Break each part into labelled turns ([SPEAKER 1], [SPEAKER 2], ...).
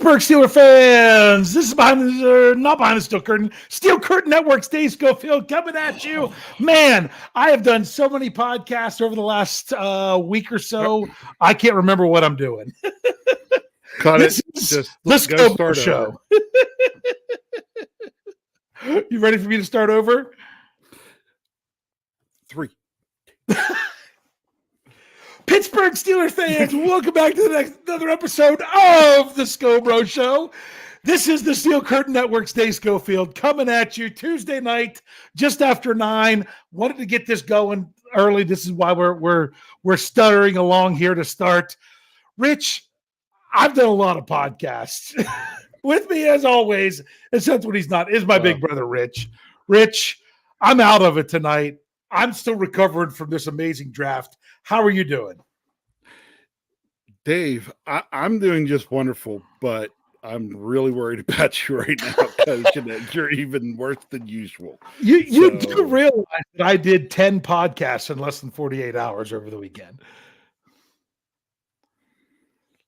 [SPEAKER 1] Pittsburgh Steelers fans, this is not behind the steel curtain. Steel Curtain Network's Dave Schofield coming at you. Man, I have done so many podcasts over the last week or so. I can't remember what I'm doing.
[SPEAKER 2] Cut
[SPEAKER 1] this
[SPEAKER 2] it.
[SPEAKER 1] Is
[SPEAKER 2] Just
[SPEAKER 1] the Scho Bro
[SPEAKER 2] start
[SPEAKER 1] Show. You ready for me to start over?
[SPEAKER 2] 3.
[SPEAKER 1] Pittsburgh Steelers fans, welcome back to another episode of the Scho Bro Show. This is the Steel Curtain Network's Dave Schofield coming at you Tuesday night, just after 9. Wanted to get this going early. This is why we're stuttering along here to start. Rich, I've done a lot of podcasts. With me, as always, except when he's not, is my big brother, Rich. Rich, I'm out of it tonight. I'm still recovering from this amazing draft. How are you doing?
[SPEAKER 2] Dave, I'm doing just wonderful, but I'm really worried about you right now because you're even worse than usual.
[SPEAKER 1] You do realize that I did 10 podcasts in less than 48 hours over the weekend.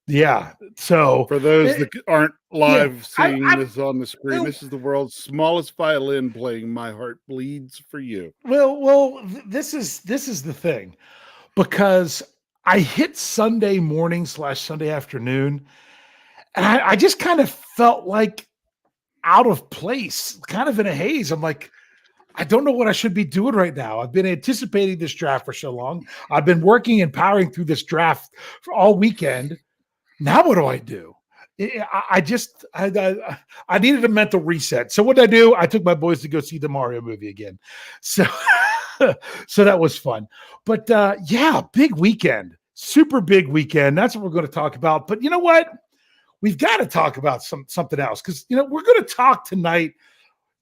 [SPEAKER 1] Yeah. So
[SPEAKER 2] for those that aren't live seeing this on the screen, this is the world's smallest violin playing "My Heart Bleeds for You."
[SPEAKER 1] Well, this is the thing, because I hit Sunday morning / Sunday afternoon, and I just kind of felt like out of place, kind of in a haze. I'm like, I don't know what I should be doing right now. I've been anticipating this draft for so long. I've been working and powering through this draft for all weekend. Now what do I do? I needed a mental reset. So what did I do? I took my boys to go see the Mario movie again. So that was fun. But big weekend, super big weekend. That's what we're going to talk about. But you know what? We've got to talk about something else, because we're going to talk tonight.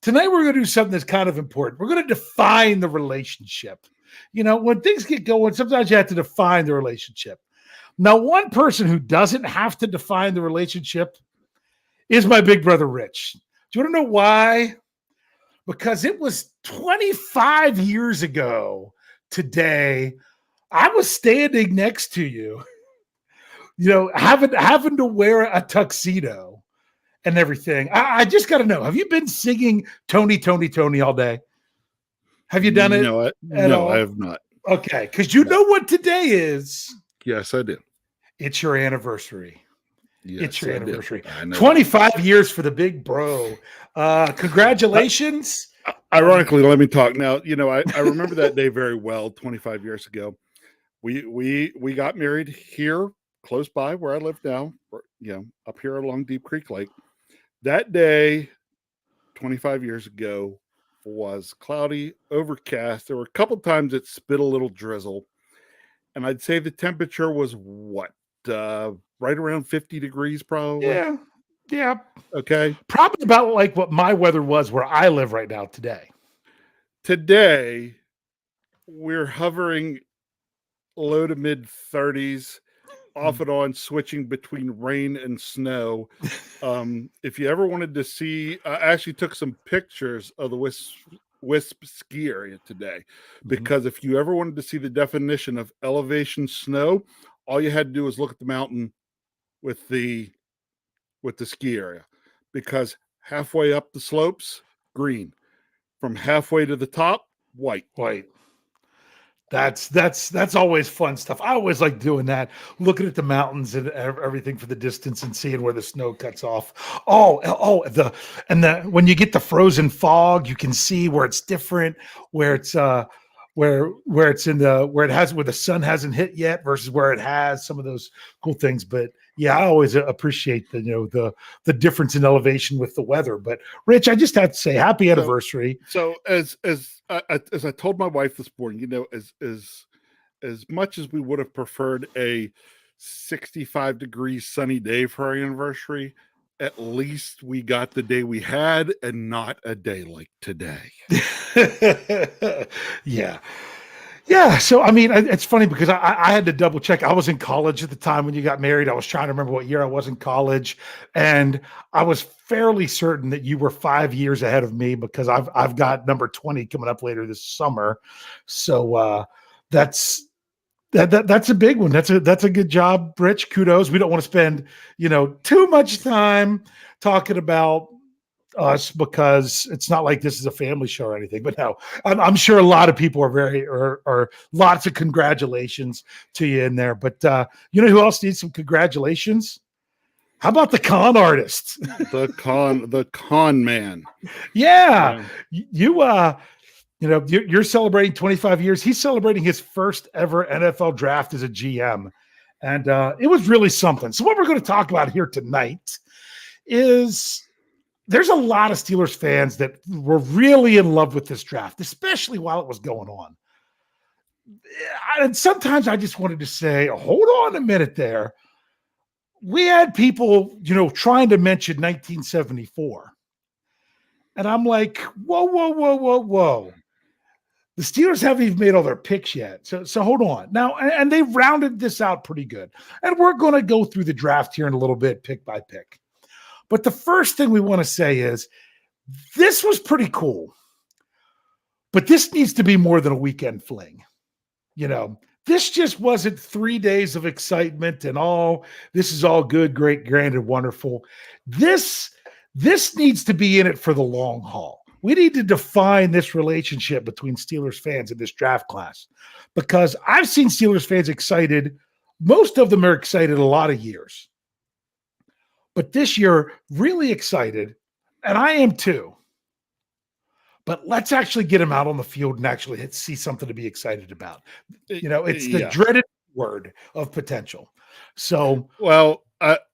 [SPEAKER 1] Tonight we're going to do something that's kind of important. We're going to define the relationship. When things get going, sometimes you have to define the relationship. Now, one person who doesn't have to define the relationship is my big brother, Rich. Do you want to know why? Because it was 25 years ago today. I was standing next to you, having to wear a tuxedo and everything. I just got to know, have you been singing Tony, Tony, Tony all day? Have you done it?
[SPEAKER 2] No, I have not.
[SPEAKER 1] Okay, because you know what today is.
[SPEAKER 2] Yes, I do.
[SPEAKER 1] It's your anniversary.
[SPEAKER 2] Yes,
[SPEAKER 1] it's your anniversary.
[SPEAKER 2] 25
[SPEAKER 1] years for the big bro. Congratulations.
[SPEAKER 2] Ironically, let me talk now. I remember that day very well. 25 years ago, we got married here, close by where I live now. Up here along Deep Creek Lake. That day, 25 years ago, was cloudy, overcast. There were a couple times it spit a little drizzle, and I'd say the temperature was right around 50 degrees, probably.
[SPEAKER 1] Yeah.
[SPEAKER 2] Okay.
[SPEAKER 1] Probably about like what my weather was where I live right now today.
[SPEAKER 2] Today, we're hovering low to mid 30s, off and on, switching between rain and snow. If you ever wanted to see, I actually took some pictures of the Wisp ski area today, because if you ever wanted to see the definition of elevation snow, all you had to do was look at the mountain with the ski area, because halfway up the slopes, green. From halfway to the top, white.
[SPEAKER 1] That's always fun stuff. I always like doing that, looking at the mountains and everything for the distance and seeing where the snow cuts off. When you get the frozen fog, you can see where it's different, where it's where the sun hasn't hit yet versus where it has, some of those cool things. But yeah, I always appreciate the difference in elevation with the weather. But Rich, I just have to say happy anniversary.
[SPEAKER 2] So as I told my wife this morning, as much as we would have preferred a 65-degree sunny day for our anniversary, at least we got the day we had and not a day like today.
[SPEAKER 1] Yeah. So, I mean, it's funny because I had to double check. I was in college at the time when you got married. I was trying to remember what year I was in college, and I was fairly certain that you were 5 years ahead of me, because I've got number 20 coming up later this summer. So that's That's a big one. That's a good job, Rich. Kudos. We don't want to spend, too much time talking about us because it's not like this is a family show or anything. But no, I'm sure a lot of people are or lots of congratulations to you in there. But you know who else needs some congratulations? How about the con artist?
[SPEAKER 2] The con man.
[SPEAKER 1] Yeah. You're celebrating 25 years. He's celebrating his first ever NFL draft as a GM. And it was really something. So what we're going to talk about here tonight is there's a lot of Steelers fans that were really in love with this draft, especially while it was going on. And sometimes I just wanted to say, hold on a minute there. We had people, trying to mention 1974. And I'm like, whoa. The Steelers haven't even made all their picks yet. So hold on. Now, and they've rounded this out pretty good. And we're going to go through the draft here in a little bit, pick by pick. But the first thing we want to say is this was pretty cool. But this needs to be more than a weekend fling. This just wasn't 3 days of excitement and this is all good, great, grand, and wonderful. This needs to be in it for the long haul. We need to define this relationship between Steelers fans in this draft class because I've seen Steelers fans excited. Most of them are excited a lot of years. But this year, really excited, and I am too. But let's actually get them out on the field and actually see something to be excited about. It's the dreaded word of potential. So,
[SPEAKER 2] well,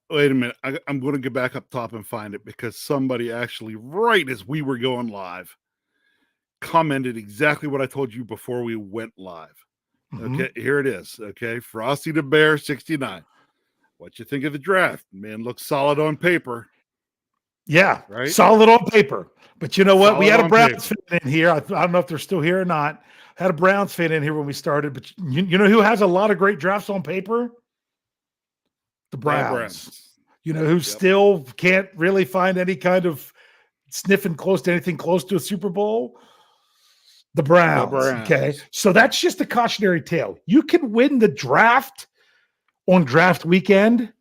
[SPEAKER 2] wait a minute. I'm going to get back up top and find it because somebody actually, right as we were going live, commented exactly what I told you before we went live. Mm-hmm. Okay, here it is. Okay, Frosty the Bear 69. What you think of the draft? Man, looks solid on paper.
[SPEAKER 1] Yeah,
[SPEAKER 2] right.
[SPEAKER 1] Solid on paper. But you know what?
[SPEAKER 2] Solid
[SPEAKER 1] we had a Browns fan in here. I don't know if they're still here or not. Had a Browns fan in here when we started. But you know who has a lot of great drafts on paper? The Browns. Who still can't really find any kind of sniffing close to anything close to a Super Bowl? The Browns. Okay. So that's just a cautionary tale. You can win the draft on draft weekend.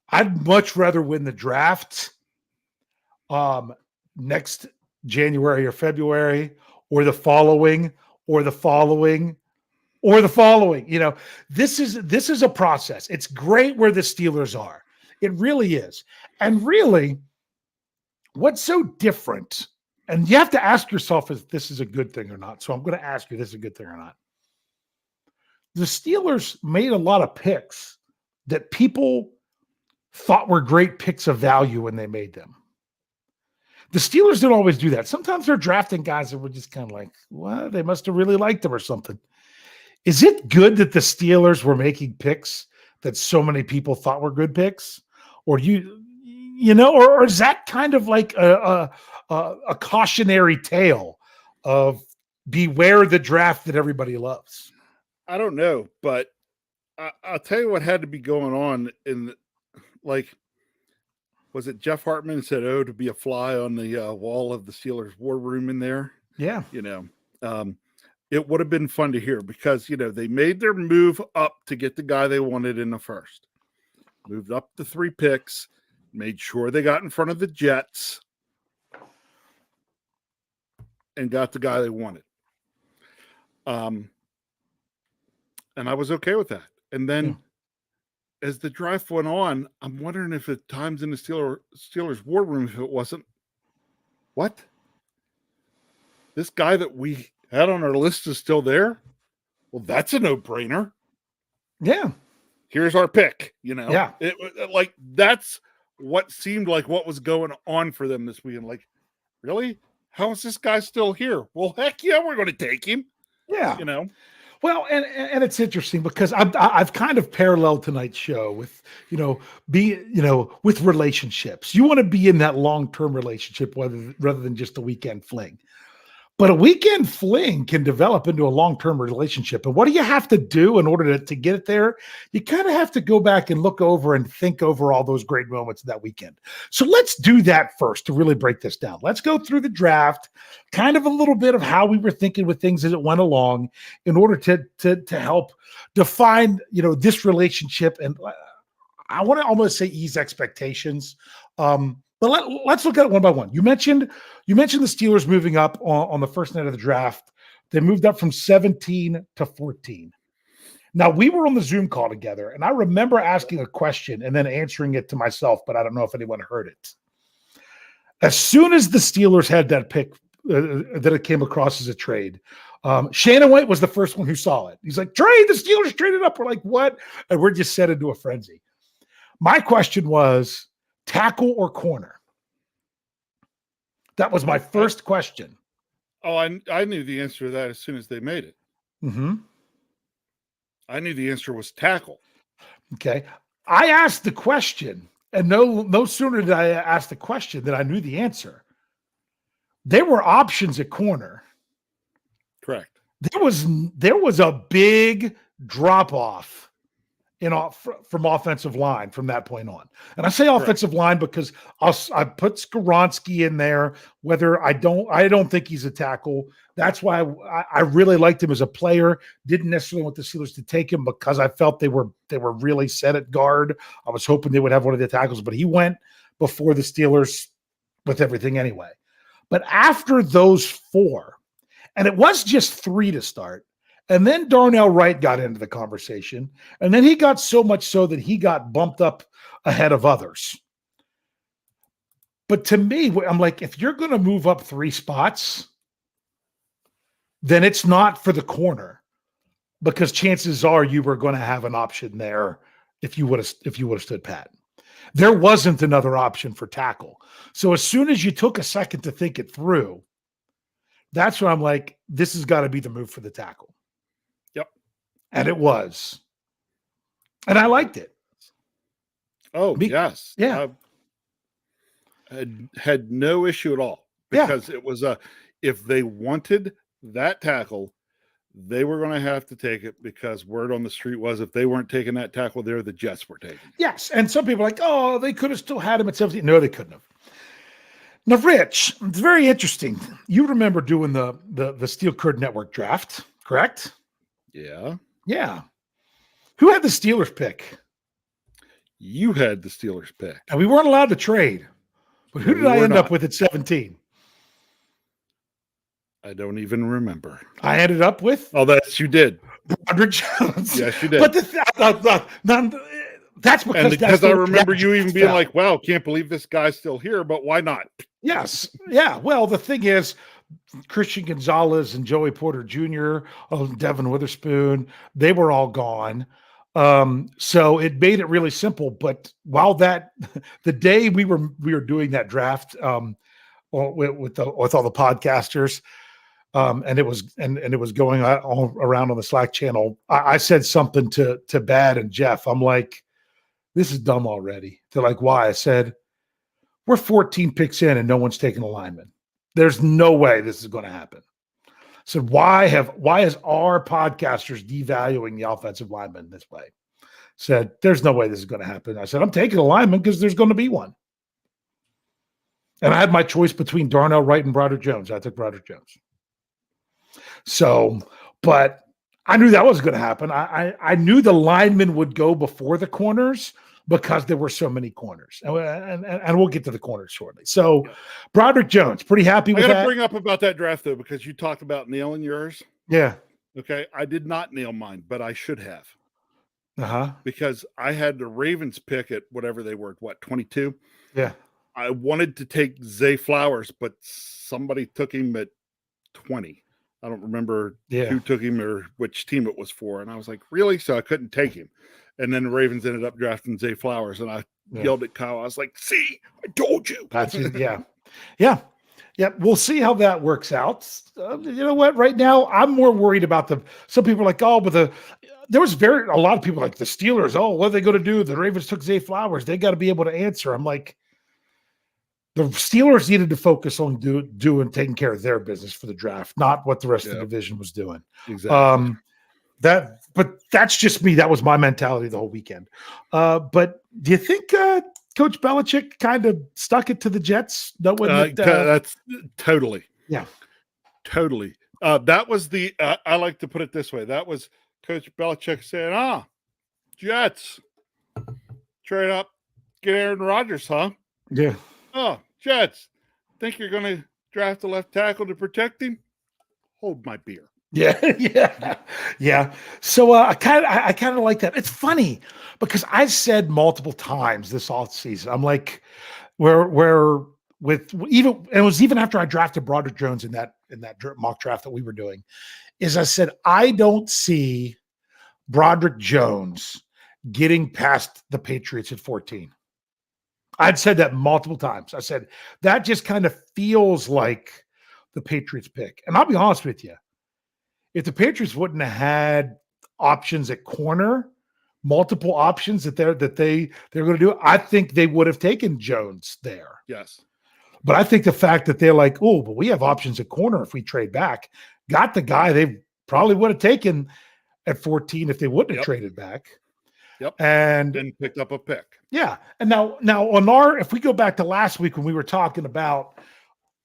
[SPEAKER 1] I'd much rather win the draft next January or February or the following. This is a process. It's great where the Steelers are. It really is. And really, what's so different, and you have to ask yourself if this is a good thing or not. So I'm going to ask you, this is a good thing or not. The Steelers made a lot of picks that people thought were great picks of value when they made them. The Steelers don't always do that. Sometimes they're drafting guys that were just kind of like, well, they must have really liked them or something. Is it good that the Steelers were making picks that so many people thought were good picks? Or or is that kind of like a cautionary tale of beware the draft that everybody loves?
[SPEAKER 2] I don't know, but I'll tell you what had to be going on was it Jeff Hartman said, to be a fly on the wall of the Steelers war room in there?
[SPEAKER 1] Yeah.
[SPEAKER 2] It would have been fun to hear because, they made their move up to get the guy they wanted in the first. Moved up the 3 picks, made sure they got in front of the Jets, and got the guy they wanted. And I was okay with that. And then as the draft went on, I'm wondering if at times in the Steelers war room, if it wasn't, what? This guy that we had on our list is still there? Well, that's a no-brainer.
[SPEAKER 1] Yeah.
[SPEAKER 2] Here's our pick,
[SPEAKER 1] Yeah.
[SPEAKER 2] That's what seemed like what was going on for them this weekend. Like, really? How is this guy still here? Well, heck yeah, we're going to take him.
[SPEAKER 1] Yeah. Well, and it's interesting because I've kind of paralleled tonight's show with, with relationships. You want to be in that long-term relationship rather than just a weekend fling. But a weekend fling can develop into a long-term relationship. And what do you have to do in order to get it there? You kind of have to go back and look over and think over all those great moments of that weekend. So let's do that first to really break this down. Let's go through the draft, kind of a little bit of how we were thinking with things as it went along in order to help define, this relationship. And I want to almost say ease expectations. But let's look at it one by one. You mentioned the Steelers moving up on the first night of the draft. They moved up from 17 to 14. Now, we were on the Zoom call together, and I remember asking a question and then answering it to myself, but I don't know if anyone heard it. As soon as the Steelers had that pick that it came across as a trade, Shannon White was the first one who saw it. He's like, trade, the Steelers traded up. We're like, what? And we're just set into a frenzy. My question was, tackle or corner? That was my first question.
[SPEAKER 2] Oh, I knew the answer to that as soon as they made it.
[SPEAKER 1] Mm-hmm.
[SPEAKER 2] I knew the answer was tackle.
[SPEAKER 1] Okay. I asked the question, and no sooner did I ask the question than I knew the answer. There were options at corner.
[SPEAKER 2] Correct.
[SPEAKER 1] There was a big drop-off from offensive line from that point on. And I say offensive line because I put Skoronski in there, whether I don't think he's a tackle. That's why I really liked him as a player. Didn't necessarily want the Steelers to take him because I felt they were really set at guard. I was hoping they would have one of the tackles, but he went before the Steelers with everything anyway. But after those four, and it was just three to start, and then Darnell Wright got into the conversation. And then he got so much so that he got bumped up ahead of others. But to me, I'm like, if you're going to move up three spots, then it's not for the corner, because chances are you were going to have an option there if you would have stood pat. There wasn't another option for tackle. So as soon as you took a second to think it through, that's when I'm like, this has got to be the move for the tackle. And it was. And I liked it.
[SPEAKER 2] Oh, yes.
[SPEAKER 1] Yeah.
[SPEAKER 2] I had no issue at all, because it was if they wanted that tackle, they were going to have to take it, because word on the street was if they weren't taking that tackle there, the Jets were taking it.
[SPEAKER 1] Yes. And some people are like, oh, they could have still had him at 17. No, they couldn't have. Now, Rich, it's very interesting. You remember doing the Steel Curd Network draft, correct?
[SPEAKER 2] Yeah.
[SPEAKER 1] Yeah. Who had the Steelers pick?
[SPEAKER 2] You had the Steelers pick.
[SPEAKER 1] And we weren't allowed to trade. But who did I end up with at 17?
[SPEAKER 2] I don't even remember.
[SPEAKER 1] I ended up with?
[SPEAKER 2] Oh, you did.
[SPEAKER 1] Broderick Jones.
[SPEAKER 2] Yes, you did.
[SPEAKER 1] But that's because
[SPEAKER 2] I remember you even being like, wow, can't believe this guy's still here, but why not?
[SPEAKER 1] Yes. Yeah. Well, the thing is, Christian Gonzalez and Joey Porter Jr., Devin Witherspoon, they were all gone. So it made it really simple. But while the day we were doing that draft with all the podcasters, and it was going all around on the Slack channel, I said something to Bad and Jeff. I'm like, this is dumb already. They're like, why? I said, we're 14 picks in and no one's taking a lineman. There's no way this is going to happen. So why is our podcasters devaluing the offensive lineman this way? Said, there's no way this is going to happen. I said, I'm taking a lineman because there's going to be one. And I had my choice between Darnell Wright and Broderick Jones. I took Broderick Jones. So, but I knew that was going to happen. I knew the linemen would go before the corners because there were so many corners. And we'll get to the corners shortly. So, Broderick Jones, pretty happy with that. I got
[SPEAKER 2] to bring up about that draft, though, because you talked about nailing yours.
[SPEAKER 1] Yeah.
[SPEAKER 2] Okay. I did not nail mine, but I should have.
[SPEAKER 1] Uh-huh.
[SPEAKER 2] Because I had the Ravens pick at whatever they were, 22?
[SPEAKER 1] Yeah.
[SPEAKER 2] I wanted to take Zay Flowers, but somebody took him at 20. I don't remember who took him or which team it was for. And I was like, really? So I couldn't take him. And then the Ravens ended up drafting Zay Flowers. And I yelled at Kyle. I was like, see, I told you.
[SPEAKER 1] That's it. Yeah. Yeah. Yeah. We'll see how that works out. You know what? Right now, I'm more worried about some people are like, oh, but there was a lot of people like the Steelers. Oh, what are they going to do? The Ravens took Zay Flowers. They got to be able to answer. I'm like, the Steelers needed to focus on doing taking care of their business for the draft, not what the rest of the division was doing.
[SPEAKER 2] Exactly.
[SPEAKER 1] But that's just me. That was my mentality the whole weekend. But do you think Coach Belichick kind of stuck it to the Jets?
[SPEAKER 2] That's totally.
[SPEAKER 1] Yeah.
[SPEAKER 2] Totally. That was the, I like to put it this way. That was Coach Belichick saying, Jets, trade up, get Aaron Rodgers, huh?
[SPEAKER 1] Yeah.
[SPEAKER 2] Oh, Jets, think you're going to draft a left tackle to protect him? Hold my beer.
[SPEAKER 1] Yeah. So I kind of like that. It's funny because I've said multiple times this offseason, I'm like, where with even, it was even after I drafted Broderick Jones in that mock draft that we were doing, is I said, I don't see Broderick Jones getting past the Patriots at 14. I'd said that multiple times. I said, that just kind of feels like the Patriots pick. And I'll be honest with you, if the Patriots wouldn't have had options at corner, multiple options that they're going to do, I think they would have taken Jones there.
[SPEAKER 2] Yes.
[SPEAKER 1] But I think the fact that they're like, oh, but we have options at corner if we trade back, got the guy they probably would have taken at 14 if they wouldn't have traded back.
[SPEAKER 2] Yep.
[SPEAKER 1] And
[SPEAKER 2] then picked up a pick.
[SPEAKER 1] Yeah. And now on if we go back to last week when we were talking about,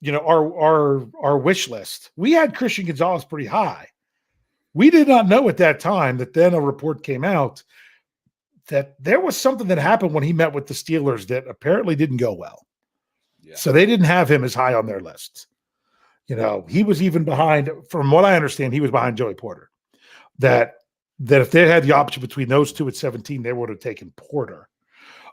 [SPEAKER 1] our wish list, we had Christian Gonzalez pretty high. We did not know at that time that then a report came out that there was something that happened when he met with the Steelers that apparently didn't go well. Yeah. So they didn't have him as high on their list. He was even behind, from what I understand, he was behind Joey Porter. That if they had the option between those two at 17, they would have taken Porter.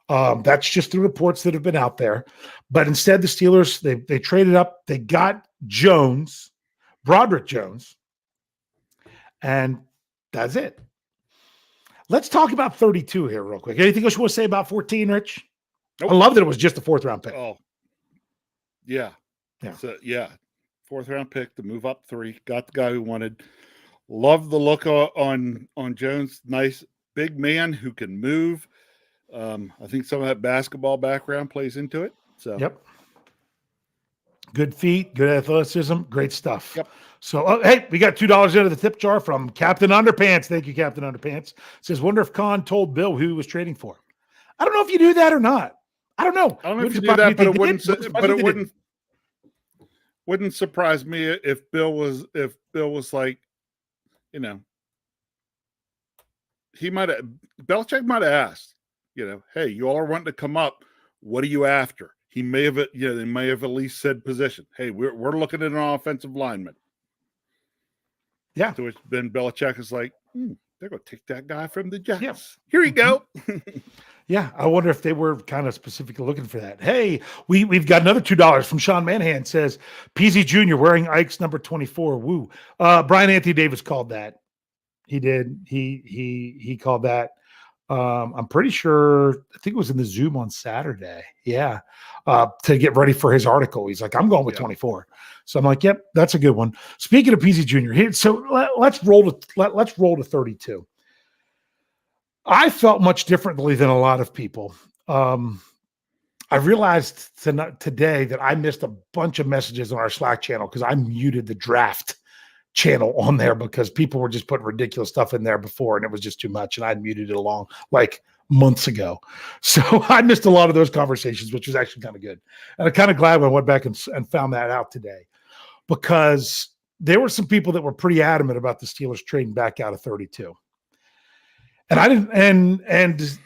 [SPEAKER 1] That's just the reports that have been out there. But instead, the Steelers, they traded up. They got Broderick Jones, and that's it. Let's talk about 32 here real quick. Anything else you want to say about 14, Rich? Nope. I love that it was just a 4th-round pick.
[SPEAKER 2] Oh, yeah. So, yeah. 4th-round pick to move up 3. Got the guy who wanted. Love the look on Jones. Nice big man who can move. I think some of that basketball background plays into it. So,
[SPEAKER 1] yep. Good feet, good athleticism, great stuff.
[SPEAKER 2] Yep.
[SPEAKER 1] So, hey, we got $2 into the tip jar from Captain Underpants. Thank you, Captain Underpants. Says, wonder if Khan told Bill who he was trading for. I don't know if you knew that or not. I don't know.
[SPEAKER 2] I don't know if you knew that, but it wouldn't surprise me if Bill was like, Belichick might have asked, hey, you all are wanting to come up. What are you after? He may have, they may have at least said position. Hey, we're looking at an offensive lineman.
[SPEAKER 1] Yeah.
[SPEAKER 2] So it's been Belichick is like, they're going to take that guy from the Jets.
[SPEAKER 1] Yeah.
[SPEAKER 2] Here you go.
[SPEAKER 1] Yeah. I wonder if they were kind of specifically looking for that. Hey, we've got another $2 from Sean Manhan. Says PZ Jr. wearing Ike's number 24. Woo. Brian Anthony Davis called that. He did. He called that. I'm pretty sure, I think it was in the Zoom on Saturday. Yeah. To get ready for his article. He's like, I'm going with 24. So I'm like, yep, that's a good one. Speaking of PZ Jr. here, so let's roll to 32. I felt much differently than a lot of people. I realized today that I missed a bunch of messages on our Slack channel because I muted the draft channel on there because people were just putting ridiculous stuff in there before and it was just too much, and I'd muted it along like months ago. So I missed a lot of those conversations, which was actually kind of good. And I'm kind of glad when I went back and found that out today, because there were some people that were pretty adamant about the Steelers trading back out of 32. And I didn't, and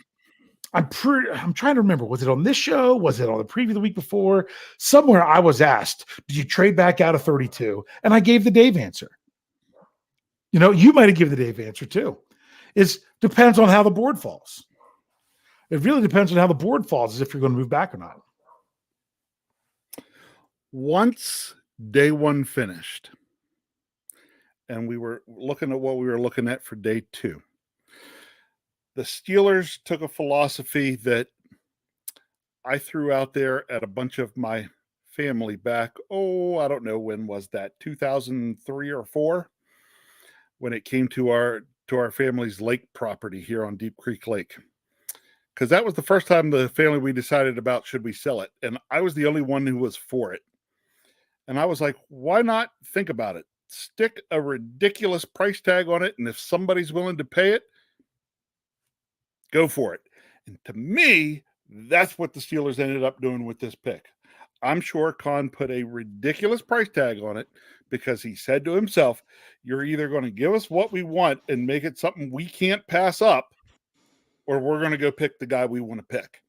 [SPEAKER 1] I'm trying to remember, was it on this show? Was it on the preview the week before? Somewhere I was asked, did you trade back out of 32? And I gave the Dave answer. You might have given the Dave answer too. It depends on how the board falls. It really depends on how the board falls, as if you're going to move back or not.
[SPEAKER 2] Once day 1 finished, and we were looking at what we were looking at for day 2, the Steelers took a philosophy that I threw out there at a bunch of my family back. I don't know, when was that? 2003 or 4, when it came to our family's lake property here on Deep Creek Lake. because that was the first time the family we decided about should we sell it, and I was the only one who was for it. And I was like, why not think about it? Stick a ridiculous price tag on it, and if somebody's willing to pay it, go for it. And to me, that's what the Steelers ended up doing with this pick. I'm sure Khan put a ridiculous price tag on it because he said to himself, you're either going to give us what we want and make it something we can't pass up, or we're going to go pick the guy we want to pick.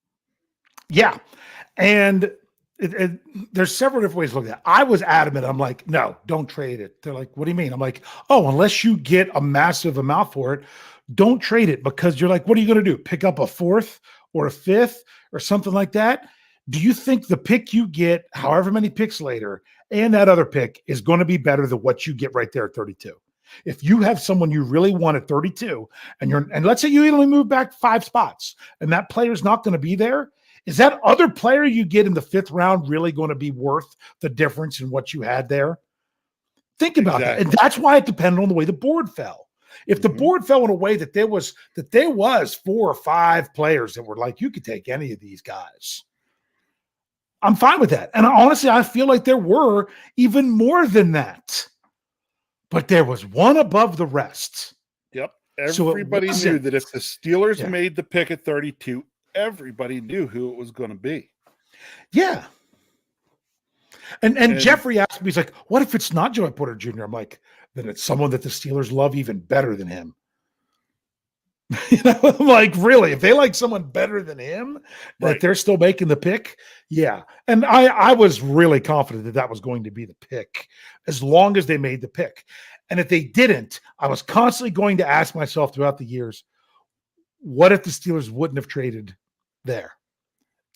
[SPEAKER 1] Yeah. And there's several different ways to look at it. I was adamant. I'm like, no, don't trade it. They're like, what do you mean? I'm like, oh, unless you get a massive amount for it, don't trade it, because you're like, what are you going to do? Pick up a fourth or a fifth or something like that? Do you think the pick you get, however many picks later, and that other pick is going to be better than what you get right there at 32? If you have someone you really want at 32, and let's say you only move back 5 spots, and that player's not going to be there, is that other player you get in the 5th round really going to be worth the difference in what you had there? Think about that. And that's why it depended on the way the board fell. If the board fell in a way that there was 4 or 5 players that were like, you could take any of these guys, I'm fine with that. And honestly, I feel like there were even more than that. But there was one above the rest.
[SPEAKER 2] Yep. Everybody knew that if the Steelers made the pick at 32, everybody knew who it was going to be.
[SPEAKER 1] Yeah. And Jeffrey asked me, he's like, what if it's not Joey Porter Jr.? I'm like, then it's someone that the Steelers love even better than him. I'm like, really? If they like someone better than him, that they're still making the pick? Yeah. And I was really confident that was going to be the pick as long as they made the pick. And if they didn't, I was constantly going to ask myself throughout the years, what if the Steelers wouldn't have traded there?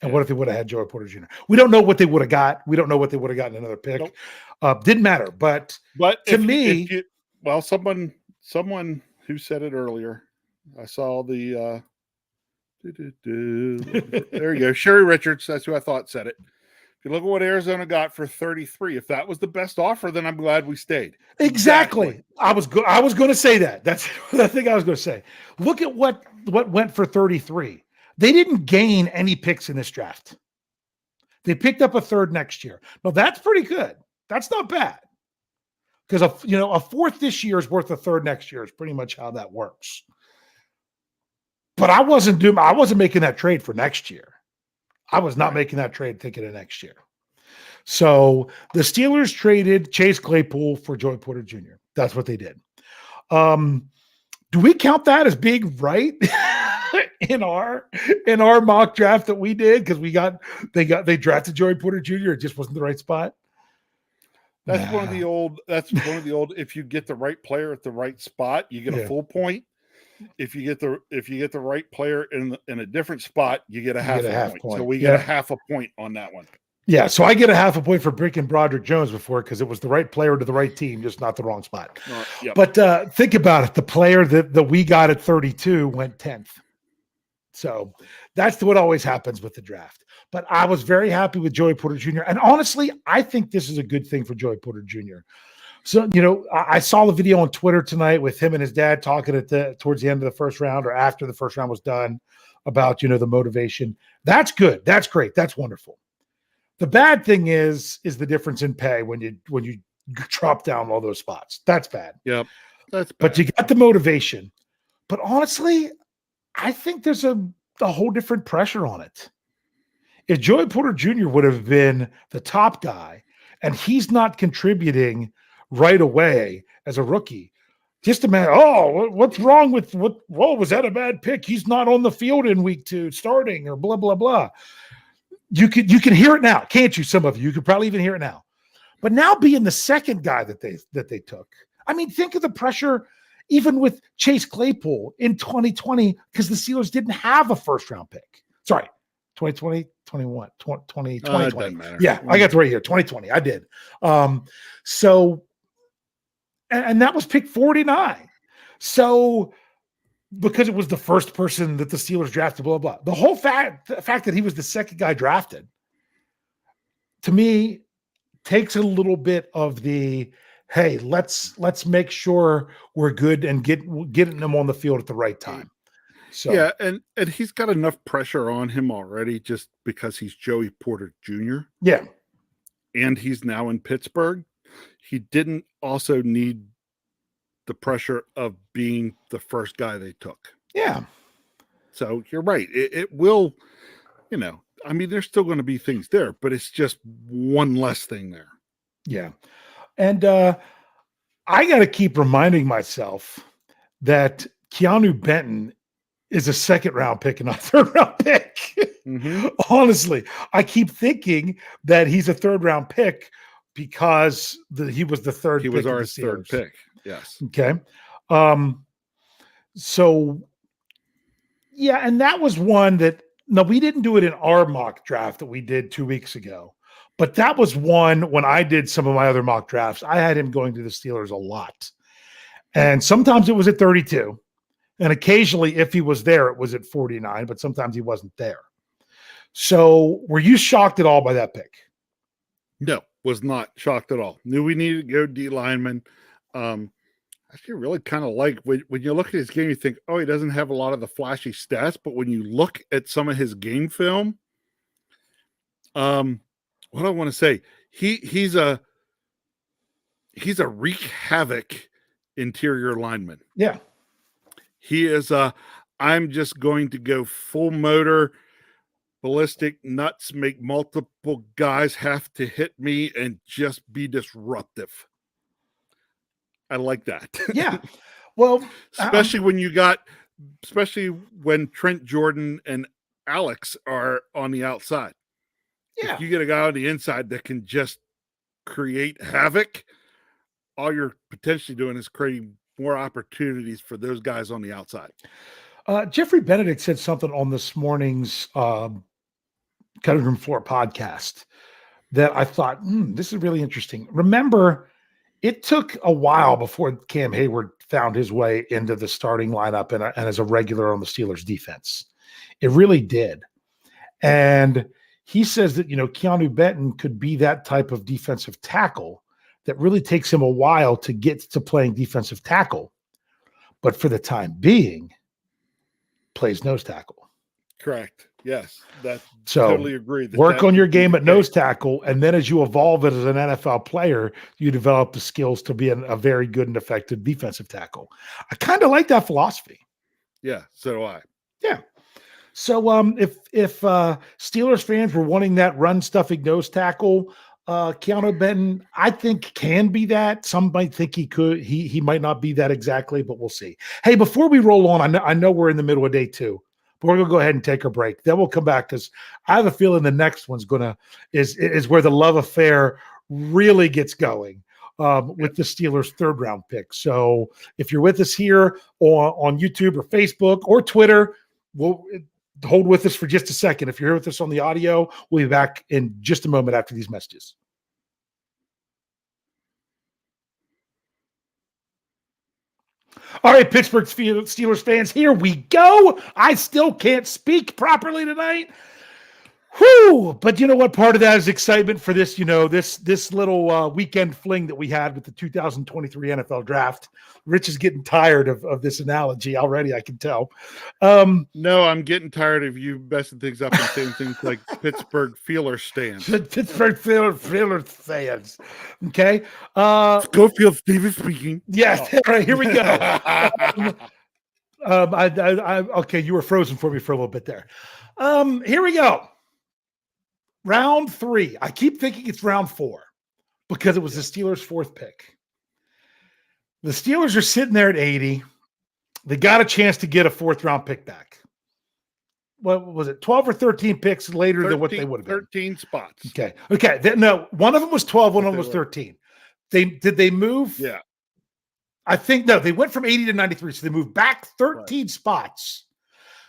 [SPEAKER 1] And what if they would have had Joey Porter Jr.? We don't know what they would have got. We don't know what they would have gotten another pick. Nope. Didn't matter. But to me,
[SPEAKER 2] someone who said it earlier, I saw the there you go, Sherry Richards. That's who I thought said it. If you look at what Arizona got for 33, if that was the best offer, then I'm glad we stayed.
[SPEAKER 1] Exactly. I was going to say that. That's the thing I was going to say. Look at what went for 33. They didn't gain any picks in this draft. They picked up a third next year. Now that's pretty good. That's not bad. Because a fourth this year is worth a third next year is pretty much how that works. But I wasn't making that trade for next year. I was not making that trade thinking of next year. So the Steelers traded Chase Claypool for Joey Porter Jr. That's what they did. Do we count that as being right in our mock draft that we did? Because they drafted Joey Porter Jr. It just wasn't the right spot.
[SPEAKER 2] That's one of the old. If you get the right player at the right spot, you get a full point. If you get the right player in a different spot, you get a half a point. So we get a half a point on that one.
[SPEAKER 1] Yeah, so I get a half a point for breaking Broderick Jones before because it was the right player to the right team, just not the wrong spot.
[SPEAKER 2] Yep.
[SPEAKER 1] But think about it. The player that we got at 32 went 10th. So that's what always happens with the draft. But I was very happy with Joey Porter Jr. And honestly, I think this is a good thing for Joey Porter Jr. So, I saw the video on Twitter tonight with him and his dad talking towards the end of the first round or after the first round was done about, the motivation. That's good. That's great. That's wonderful. The bad thing is the difference in pay when you drop down all those spots. That's bad.
[SPEAKER 2] Yep. That's bad.
[SPEAKER 1] But you got the motivation. But honestly, I think there's a whole different pressure on it. If Joey Porter Jr. would have been the top guy and he's not contributing right away as a rookie, just imagine, what's wrong with was that a bad pick? He's not on the field in week 2 starting or blah, blah, blah. You can hear it now, can't you? Some of you could probably even hear it now. But now being the second guy that they took, I mean, think of the pressure even with Chase Claypool in 2020 because the Steelers didn't have a first round pick. Sorry, 2020, 21, 2020. Yeah, I got it right here. 2020. I did. So, and that was pick 49. So, because it was the first person that the Steelers drafted, blah, blah. The whole fact that he was the second guy drafted, to me, takes a little bit of the, hey, let's make sure we're good and getting them on the field at the right time. So
[SPEAKER 2] Yeah, and he's got enough pressure on him already just because he's Joey Porter Jr.
[SPEAKER 1] yeah,
[SPEAKER 2] and he's now in Pittsburgh. He didn't also need the pressure of being the first guy they took.
[SPEAKER 1] yeah.
[SPEAKER 2] So you're right. It will, I mean, there's still going to be things there, but it's just one less thing there.
[SPEAKER 1] Yeah. And I got to keep reminding myself that Keanu Benton is a second round pick and not a third round pick.
[SPEAKER 2] Mm-hmm.
[SPEAKER 1] Honestly, I keep thinking that he's a third round pick because he was the third.
[SPEAKER 2] He
[SPEAKER 1] pick
[SPEAKER 2] was
[SPEAKER 1] of
[SPEAKER 2] our
[SPEAKER 1] the
[SPEAKER 2] third
[SPEAKER 1] Steelers.
[SPEAKER 2] pick. Yes.
[SPEAKER 1] Okay. So yeah, and that was one that no, we didn't do it in our mock draft that we did 2 weeks ago. But that was one when I did some of my other mock drafts. I had him going to the Steelers a lot. And sometimes it was at 32. And occasionally, if he was there, it was at 49, but sometimes he wasn't there. So were you shocked at all by that pick?
[SPEAKER 2] No, was not shocked at all. Knew we needed to go D lineman. Actually, really kind of like when you look at his game, you think, oh, he doesn't have a lot of the flashy stats. But when you look at some of his game film, what I want to say, he's a wreak havoc interior lineman.
[SPEAKER 1] Yeah.
[SPEAKER 2] He is I'm just going to go full motor, ballistic, nuts, make multiple guys have to hit me and just be disruptive. I like that.
[SPEAKER 1] Yeah. Well,
[SPEAKER 2] especially when Trent Jordan and Alex are on the outside.
[SPEAKER 1] Yeah.
[SPEAKER 2] If you get a guy on the inside that can just create havoc, all you're potentially doing is creating more opportunities for those guys on the outside.
[SPEAKER 1] Jeffrey Benedict said something on this morning's Cutting Room Floor podcast that I thought, this is really interesting. Remember, it took a while before Cam Hayward found his way into the starting lineup and as a regular on the Steelers defense. It really did. And he says that, Keanu Benton could be that type of defensive tackle that really takes him a while to get to playing defensive tackle. But for the time being, plays nose tackle.
[SPEAKER 2] Correct. Yes.
[SPEAKER 1] So
[SPEAKER 2] totally agree.
[SPEAKER 1] Work on your game at nose tackle. And then as you evolve it as an NFL player, you develop the skills to be a very good and effective defensive tackle. I kind of like that philosophy.
[SPEAKER 2] Yeah, so do I.
[SPEAKER 1] Yeah. So if Steelers fans were wanting that run stuffing nose tackle, Keanu Benton, I think can be that. Some might think he could. He might not be that exactly, but we'll see. Hey, before we roll on, I know we're in the middle of day 2, but we're gonna go ahead and take a break. Then we'll come back because I have a feeling the next one's is where the love affair really gets going with the Steelers' third round pick. So if you're with us here on YouTube or Facebook or Twitter, we'll hold with us for just a second. If you're here with us on the audio, we'll be back in just a moment after these messages. All right, Pittsburgh Steelers fans, here we go. I still can't speak properly tonight. Whew. But you know what? Part of that is excitement for this, this little weekend fling that we had with the 2023 NFL draft. Rich is getting tired of this analogy already, I can tell.
[SPEAKER 2] No, I'm getting tired of you messing things up and saying things like Pittsburgh Feelers stands.
[SPEAKER 1] Pittsburgh Steelers fans. Okay.
[SPEAKER 2] Schofield Stevens speaking.
[SPEAKER 1] Yes. All right, here we go. Okay, you were frozen for me for a little bit there. Here we go. Round 3. I keep thinking it's round 4 because it was the Steelers' 4th pick. The Steelers are sitting there at 80. They got a chance to get a 4th round pick back. What was it? 12 or 13 picks later than what they would have been.
[SPEAKER 2] 13 spots.
[SPEAKER 1] Okay. No, one of them was 12, one of them was 13. Did they move?
[SPEAKER 2] Yeah.
[SPEAKER 1] I think no, they went from 80 to 93. So they moved back 13 spots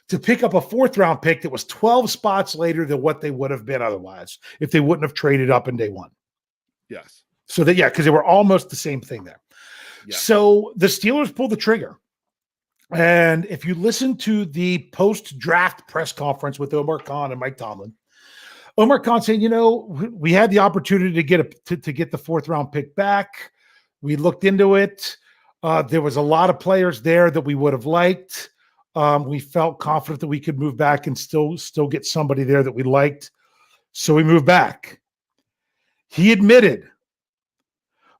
[SPEAKER 1] to pick up a 4th round pick that was 12 spots later than what they would have been otherwise if they wouldn't have traded up in day 1.
[SPEAKER 2] Yes.
[SPEAKER 1] So that, because they were almost the same thing there. Yeah. So the Steelers pulled the trigger. And if you listen to the post-draft press conference with Omar Khan and Mike Tomlin, Omar Khan saying, we had the opportunity to get to get the 4th round pick back. We looked into it. There was a lot of players there that we would have liked. We felt confident that we could move back and still get somebody there that we liked. So we moved back. He admitted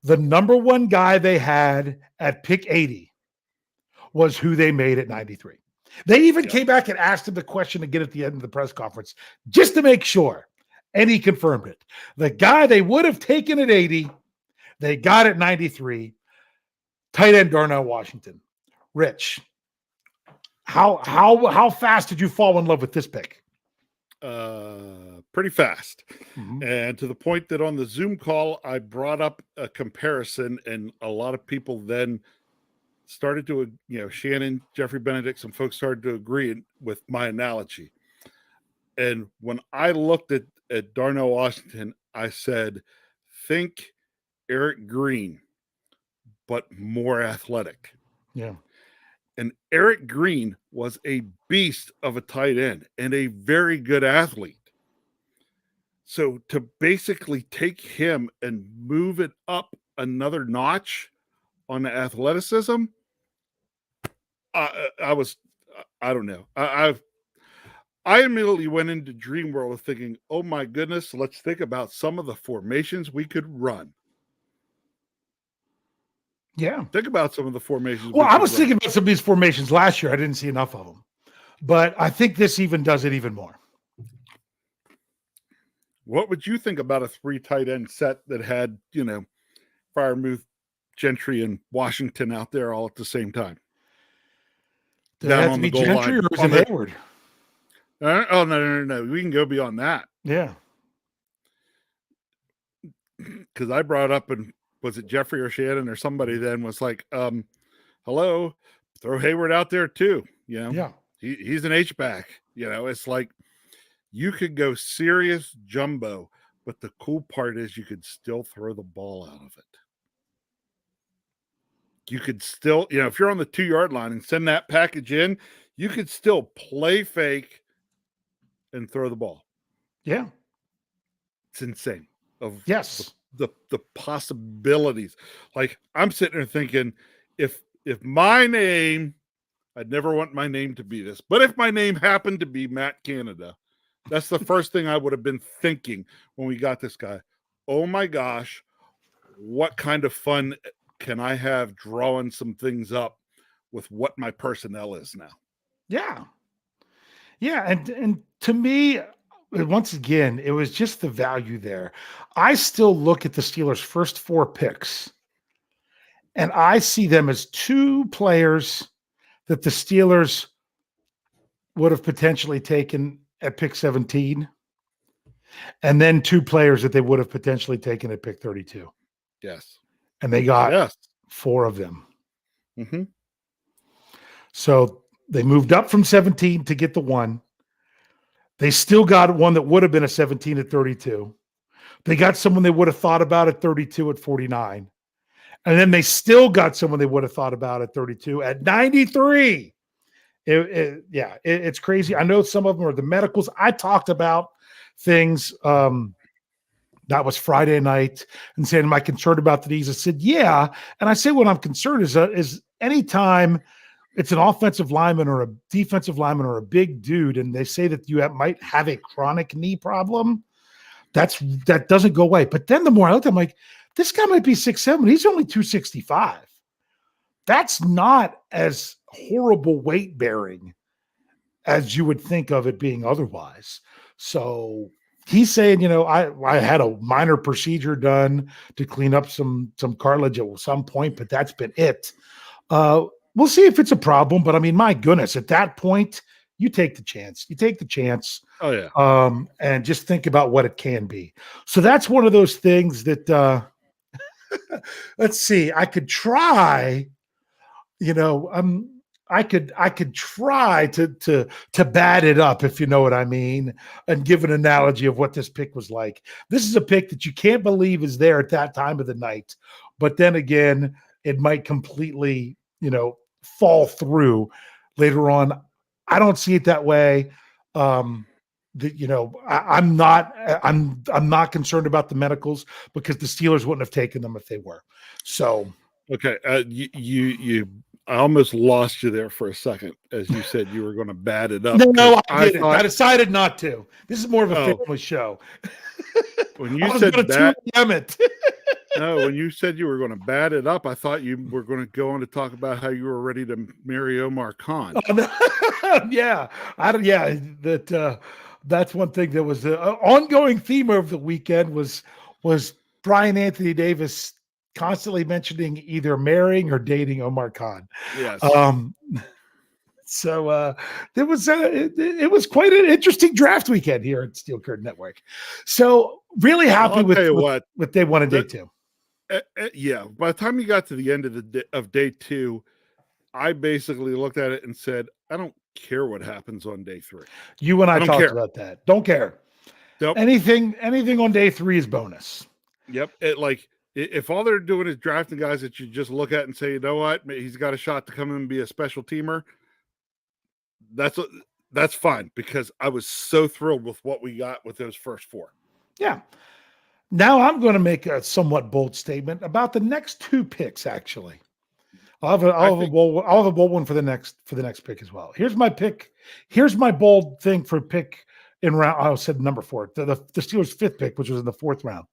[SPEAKER 1] the number one guy they had at pick 80 was who they made at 93. They even came back and asked him the question again at the end of the press conference just to make sure. And he confirmed it. The guy they would have taken at 80, they got at 93, tight end Darnell Washington. Rich, how fast did you fall in love with this pick?
[SPEAKER 2] Pretty fast. Mm-hmm. And to the point that on the Zoom call, I brought up a comparison, and a lot of people then started to, Shannon, Jeffrey Benedict, some folks started to agree with my analogy. And when I looked at Darnell Washington, I said, think Eric Green, but more athletic.
[SPEAKER 1] Yeah.
[SPEAKER 2] And Eric Green was a beast of a tight end and a very good athlete. So to basically take him and move it up another notch on the athleticism, I don't know. I immediately went into Dream World thinking, oh my goodness, let's think about some of the formations we could run.
[SPEAKER 1] Yeah.
[SPEAKER 2] Think about some of the formations.
[SPEAKER 1] Well, I was thinking about some of these formations last year. I didn't see enough of them. But I think this even does it even more.
[SPEAKER 2] What would you think about a 3 tight end set that had, Freiermuth, Gentry, and Washington out there all at the same time?
[SPEAKER 1] Did it have to be Gentry or was it Hayward?
[SPEAKER 2] Oh, no. We can go beyond that.
[SPEAKER 1] Yeah.
[SPEAKER 2] Because I brought up, and was it Jeffrey or Shannon or somebody then was like, hello, throw Hayward out there too.
[SPEAKER 1] Yeah.
[SPEAKER 2] He's an H-back. It's like you could go serious jumbo, but the cool part is you could still throw the ball out of it. You could still, if you're on the 2-yard line and send that package in, you could still play fake and throw the ball.
[SPEAKER 1] Yeah.
[SPEAKER 2] It's insane.
[SPEAKER 1] Yes.
[SPEAKER 2] The possibilities. Like I'm sitting there thinking, if my name, I'd never want my name to be this, but if my name happened to be Matt Canada, that's the first thing I would have been thinking when we got this guy. Oh my gosh, what kind of fun can I have drawing some things up with what my personnel is now?
[SPEAKER 1] Yeah. Yeah. And to me, once again, it was just the value there. I still look at the Steelers' first 4 picks, and I see them as 2 players that the Steelers would have potentially taken at pick 17, and then 2 players that they would have potentially taken at pick 32.
[SPEAKER 2] Yes.
[SPEAKER 1] And they got 4 of them.
[SPEAKER 2] Mm-hmm.
[SPEAKER 1] So they moved up from 17 to get the 1. They still got one that would have been a 17 at 32. They got someone they would have thought about at 32 at 49. And then they still got someone they would have thought about at 32 at 93. It's crazy. I know some of them are the medicals. I talked about things that was Friday night and saying, am I concerned about the knees? I said, yeah. And I say what I'm concerned is anytime it's an offensive lineman or a defensive lineman or a big dude, and they say that you might have a chronic knee problem, that doesn't go away. But then the more I looked, I'm like, this guy might be 6'7". He's only 265. That's not as horrible weight bearing as you would think of it being otherwise. So he's saying, I had a minor procedure done to clean up some cartilage at some point, but that's been it. We'll see if it's a problem, but I mean, my goodness, at that point, you take the chance.
[SPEAKER 2] Oh yeah.
[SPEAKER 1] And just think about what it can be. So that's one of those things that let's see. I could try, I could try to bat it up, if you know what I mean, and give an analogy of what this pick was like. This is a pick that you can't believe is there at that time of the night, but then again, it might completely, fall through later on. I don't see it that way. I'm not concerned about the medicals because the Steelers wouldn't have taken them if they were. So
[SPEAKER 2] okay, I almost lost you there for a second as you said you were going to bat it up.
[SPEAKER 1] No, I didn't.
[SPEAKER 2] Thought,
[SPEAKER 1] I decided not to. This is more of a family show.
[SPEAKER 2] When you
[SPEAKER 1] I was
[SPEAKER 2] said
[SPEAKER 1] going to it.
[SPEAKER 2] No, when you said you were going to bat it up, I thought you were going to go on to talk about how you were ready to marry Omar Khan.
[SPEAKER 1] Oh, no. Yeah, that's one thing that was an ongoing theme of the weekend was Brian Anthony Davis constantly mentioning either marrying or dating Omar Khan.
[SPEAKER 2] Yes.
[SPEAKER 1] So it was quite an interesting draft weekend here at Steel Curtain Network. So really happy with day one and day two.
[SPEAKER 2] Yeah, by the time you got to the end of day two, I basically looked at it and said, I don't care what happens on day three.
[SPEAKER 1] You and I talked about that. Don't care.
[SPEAKER 2] Yep.
[SPEAKER 1] Anything on day three is bonus.
[SPEAKER 2] Yep. If all they're doing is drafting guys that you just look at and say, you know what, he's got a shot to come in and be a special teamer, that's fine, because I was so thrilled with what we got with those first four.
[SPEAKER 1] Yeah. Now I'm going to make a somewhat bold statement about the next two picks. Actually, I'll have a bold one for the next pick as well. Here's my pick. Here's my bold thing for pick in round. I said number 4. The Steelers' 5th pick, which was in the 4th round.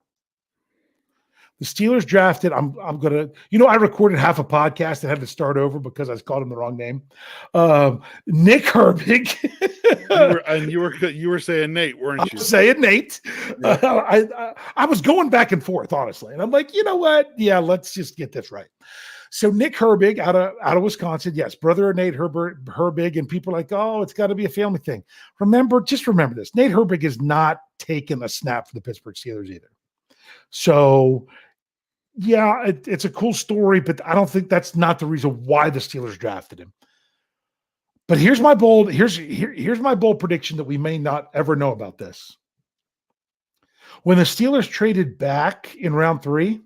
[SPEAKER 1] The Steelers drafted. I'm gonna. I recorded half a podcast and had to start over because I called him the wrong name. Nick Herbig.
[SPEAKER 2] you were saying Nate, weren't you?
[SPEAKER 1] Saying Nate.
[SPEAKER 2] Yeah.
[SPEAKER 1] I was going back and forth, honestly, and I'm like, you know what? Yeah, let's just get this right. So Nick Herbig out of Wisconsin, yes, brother of Nate Herbig, and people are like, oh, it's got to be a family thing. Just remember this: Nate Herbig has not taken a snap for the Pittsburgh Steelers either. So. Yeah, it's a cool story, but I don't think that's not the reason why the Steelers drafted him. But here's my bold prediction that we may not ever know about this. When the Steelers traded back in round 3,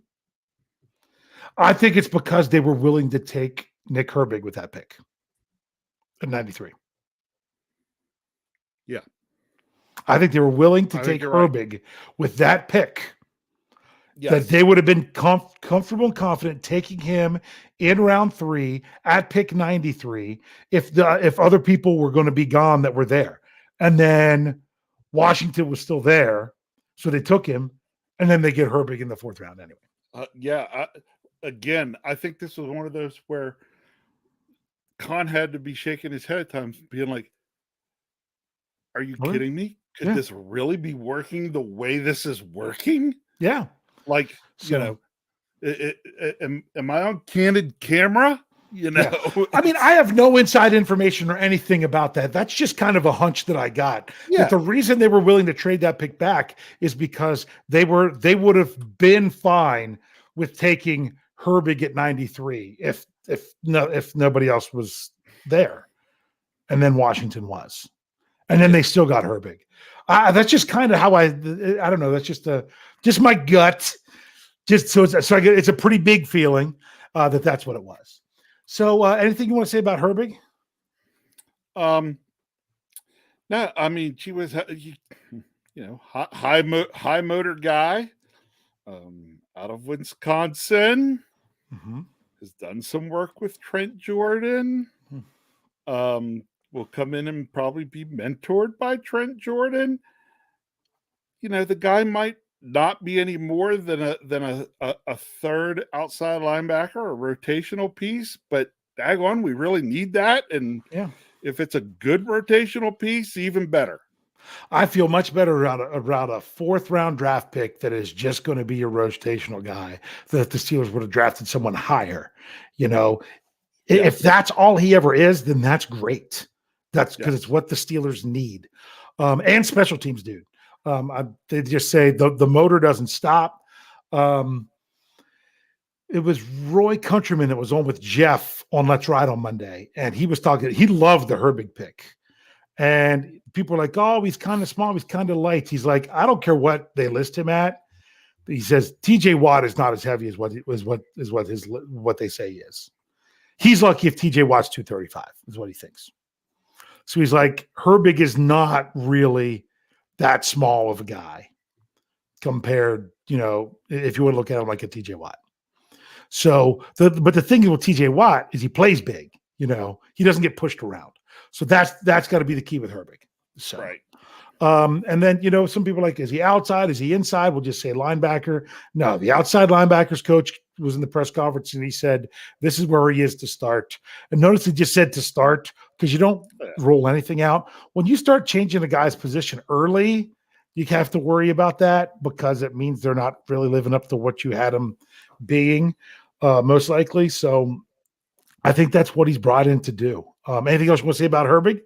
[SPEAKER 1] I think it's because they were willing to take Nick Herbig with that pick at 93.
[SPEAKER 2] Yeah.
[SPEAKER 1] I think they were willing to take Herbig with that pick. Yes. That they would have been comfortable and confident taking him in round 3 at pick 93 if other people were going to be gone that were there. And then Washington was still there, so they took him, and then they get Herbig in the 4th round anyway.
[SPEAKER 2] I think this was one of those where Khan had to be shaking his head at times, being like, are you kidding me? Could this really be working the way this is working?
[SPEAKER 1] Yeah.
[SPEAKER 2] Like, am I on candid camera?
[SPEAKER 1] Yeah. I mean, I have no inside information or anything about that. That's just kind of a hunch that I got. Yeah. But the reason they were willing to trade that pick back is because they would have been fine with taking Herbig at 93 if nobody else was there, and then Washington was, and then they still got Herbig. That's just kind of how I don't know. That's just my gut. It's a pretty big feeling that's what it was. So anything you want to say about Herbig?
[SPEAKER 2] No, I mean, she was, high motor guy, out of Wisconsin, has done some work with Trent Jordan. Will come in and probably be mentored by Trent Jordan. The guy might not be any more than a third outside linebacker, a rotational piece, but daggone, we really need that. And if it's a good rotational piece, even better.
[SPEAKER 1] I feel much better around a 4th round draft pick that is just going to be your rotational guy, that the Steelers would have drafted someone higher. If that's all he ever is, then that's great. That's because it's what the Steelers need. And special teams do. They just say the motor doesn't stop. It was Roy Countryman that was on with Jeff on Let's Ride on Monday, and he was talking. He loved the Herbig pick, and people are like, "Oh, he's kind of small. He's kind of light." He's like, "I don't care what they list him at." He says T.J. Watt is not as heavy as what they say he is. He's lucky if T.J. Watt's 235 is what he thinks. So he's like, Herbig is not really that small of a guy compared, if you would look at him like a TJ Watt. So, but the thing with TJ Watt is he plays big. He doesn't get pushed around. So that's got to be the key with Herbig. So,
[SPEAKER 2] Right.
[SPEAKER 1] And then, some people are like, is he outside? Is he inside? We'll just say linebacker. No, the outside linebackers coach was in the press conference and he said, this is where he is to start. And notice he just said to start because you don't roll anything out. When you start changing a guy's position early, you have to worry about that because it means they're not really living up to what you had them being, most likely. So I think that's what he's brought in to do. Anything else you want to say about Herbig?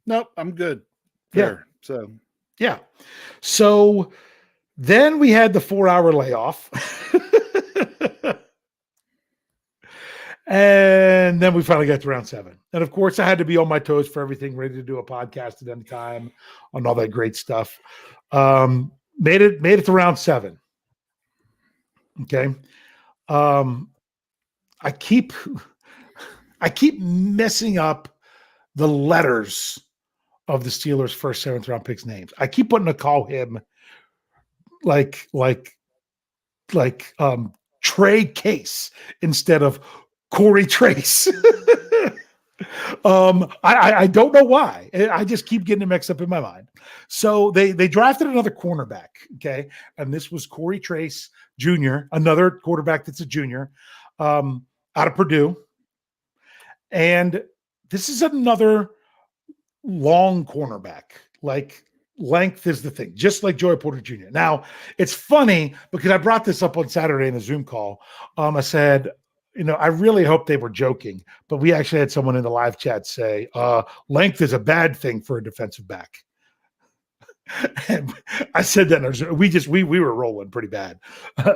[SPEAKER 2] Nope, I'm good. Fair.
[SPEAKER 1] Yeah. So then we had the 4-hour layoff. And then we finally got to round 7. And of course, I had to be on my toes for everything, ready to do a podcast at any time on all that great stuff. Made it to round 7. Okay. I keep messing up the letters of the Steelers' first 7th round picks names. I keep wanting to call him like Trey Case instead of Corey Trice. I don't know why. I just keep getting it mixed up in my mind. So they drafted another cornerback. Okay. And this was Corey Trice Jr., another quarterback that's a junior, out of Purdue. And this is another long cornerback. Like length is the thing, just like Joey Porter Jr. Now, it's funny because I brought this up on Saturday in a Zoom call. I said, I really hope they were joking, but we actually had someone in the live chat say, length is a bad thing for a defensive back. And I said that we were rolling pretty bad.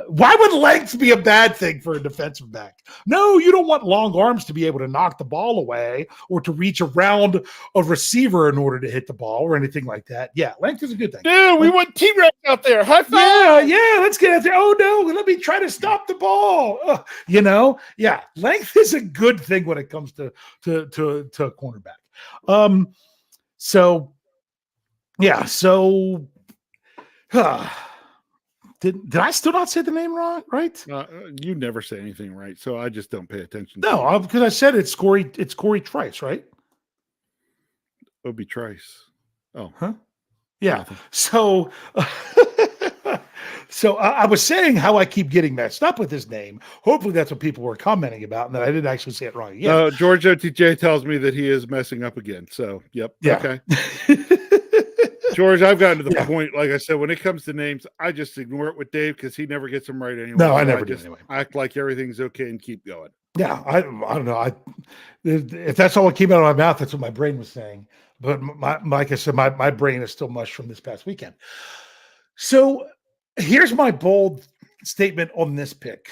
[SPEAKER 1] Why would length be a bad thing for a defensive back? No, you don't want long arms to be able to knock the ball away or to reach around a receiver in order to hit the ball or anything like that. Yeah, length is a good thing.
[SPEAKER 2] Yeah, we want T-Rex out there. High five.
[SPEAKER 1] Yeah, let's get out there. Oh no, let me try to stop the ball. Yeah, length is a good thing when it comes to a cornerback. So did I still not say the name wrong? Right?
[SPEAKER 2] You never say anything right, so I just don't pay attention.
[SPEAKER 1] No, because I said it's Corey Trice, right?
[SPEAKER 2] Obie Trice. Oh,
[SPEAKER 1] huh? Yeah. So, I was saying how I keep getting messed up with his name. Hopefully, that's what people were commenting about, and that I didn't actually say it wrong again.
[SPEAKER 2] George OTJ tells me that he is messing up again. So, yep. Yeah. Okay. George, I've gotten to the point, like I said, when it comes to names, I just ignore it with Dave because he never gets them right anyway.
[SPEAKER 1] No, I never do anyway.
[SPEAKER 2] Act like everything's okay and keep going.
[SPEAKER 1] Yeah, I don't know. If that's all that came out of my mouth, that's what my brain was saying. But like I said, my brain is still mush from this past weekend. So here's my bold statement on this pick.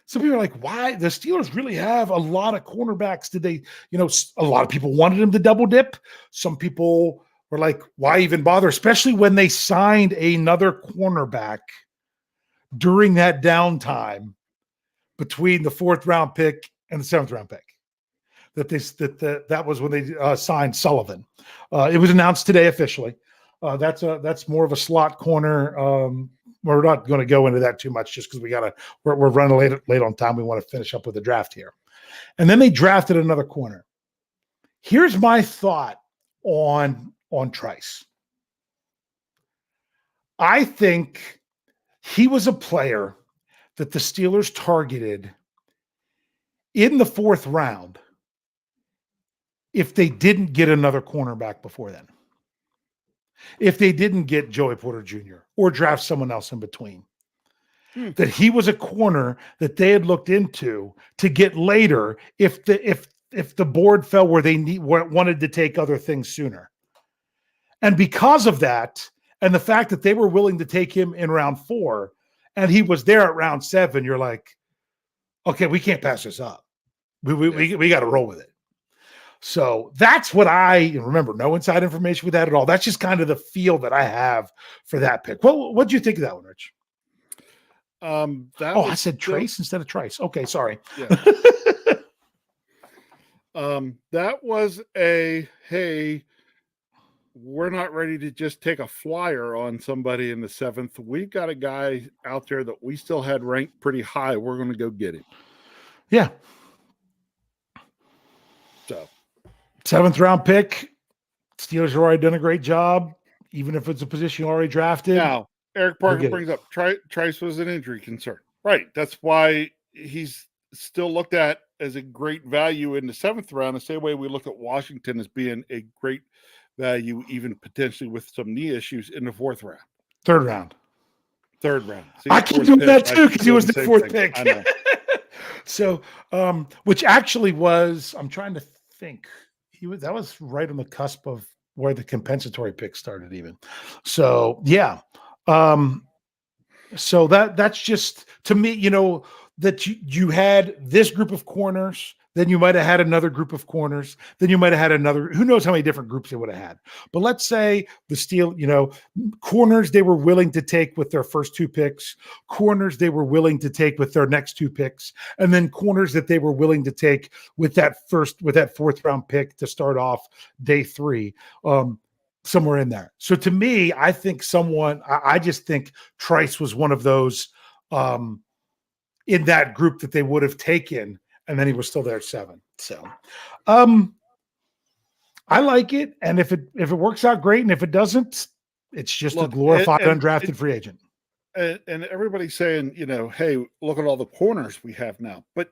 [SPEAKER 1] Some people are like, why? The Steelers really have a lot of cornerbacks. Did they, a lot of people wanted them to double dip. Some people were like, why even bother? Especially when they signed another cornerback during that downtime between the 4th round pick and the 7th round pick. That was when they signed Sullivan. It was announced today officially. That's more of a slot corner. We're not going to go into that too much just because we're running late on time. We want to finish up with the draft here. And then they drafted another corner. Here's my thought on Trice. I think he was a player that the Steelers targeted in the 4th round if they didn't get another cornerback before then. If they didn't get Joey Porter Jr. or draft someone else in between. That he was a corner that they had looked into to get later if the board fell where they wanted to take other things sooner. And because of that, and the fact that they were willing to take him in round 4, and he was there at round 7, you're like, okay, we can't pass this up. We got to roll with it. So that's what I remember. No inside information with that at all. That's just kind of the feel that I have for that pick. Well, what did you think of that one, Rich? I said Trace instead of Trice. Okay, sorry.
[SPEAKER 2] Yeah. That was hey, we're not ready to just take a flyer on somebody in the 7th. We've got a guy out there that we still had ranked pretty high. We're going to go get him.
[SPEAKER 1] Yeah.
[SPEAKER 2] So
[SPEAKER 1] 7th round pick. Steelers have already done a great job, even if it's a position already drafted.
[SPEAKER 2] now, Eric Parker brings up Trice was an injury concern. Right. That's why he's still looked at as a great value in the 7th round, the same way we look at Washington as being a great value, even potentially with some knee issues in the 4th round.
[SPEAKER 1] 3rd round.
[SPEAKER 2] 3rd round.
[SPEAKER 1] See, I keep doing that too because he was the 4th pick. I know. So, which actually was, I'm trying to think, that was right on the cusp of where the compensatory pick started even. So, yeah. So that's just, to me, that you had this group of corners, then you might have had another group of corners, then you might have had another, who knows how many different groups they would have had. But let's say the Steel, corners they were willing to take with their first 2 picks, corners they were willing to take with their next 2 picks, and then corners that they were willing to take with that 4th round pick to start off day 3. Somewhere in there. So to me, I think I just think Trice was one of those in that group that they would have taken, and then he was still there at 7. So I like it. And if it works out great, and if it doesn't, it's just a glorified undrafted free agent.
[SPEAKER 2] And everybody's saying, hey, look at all the corners we have now. But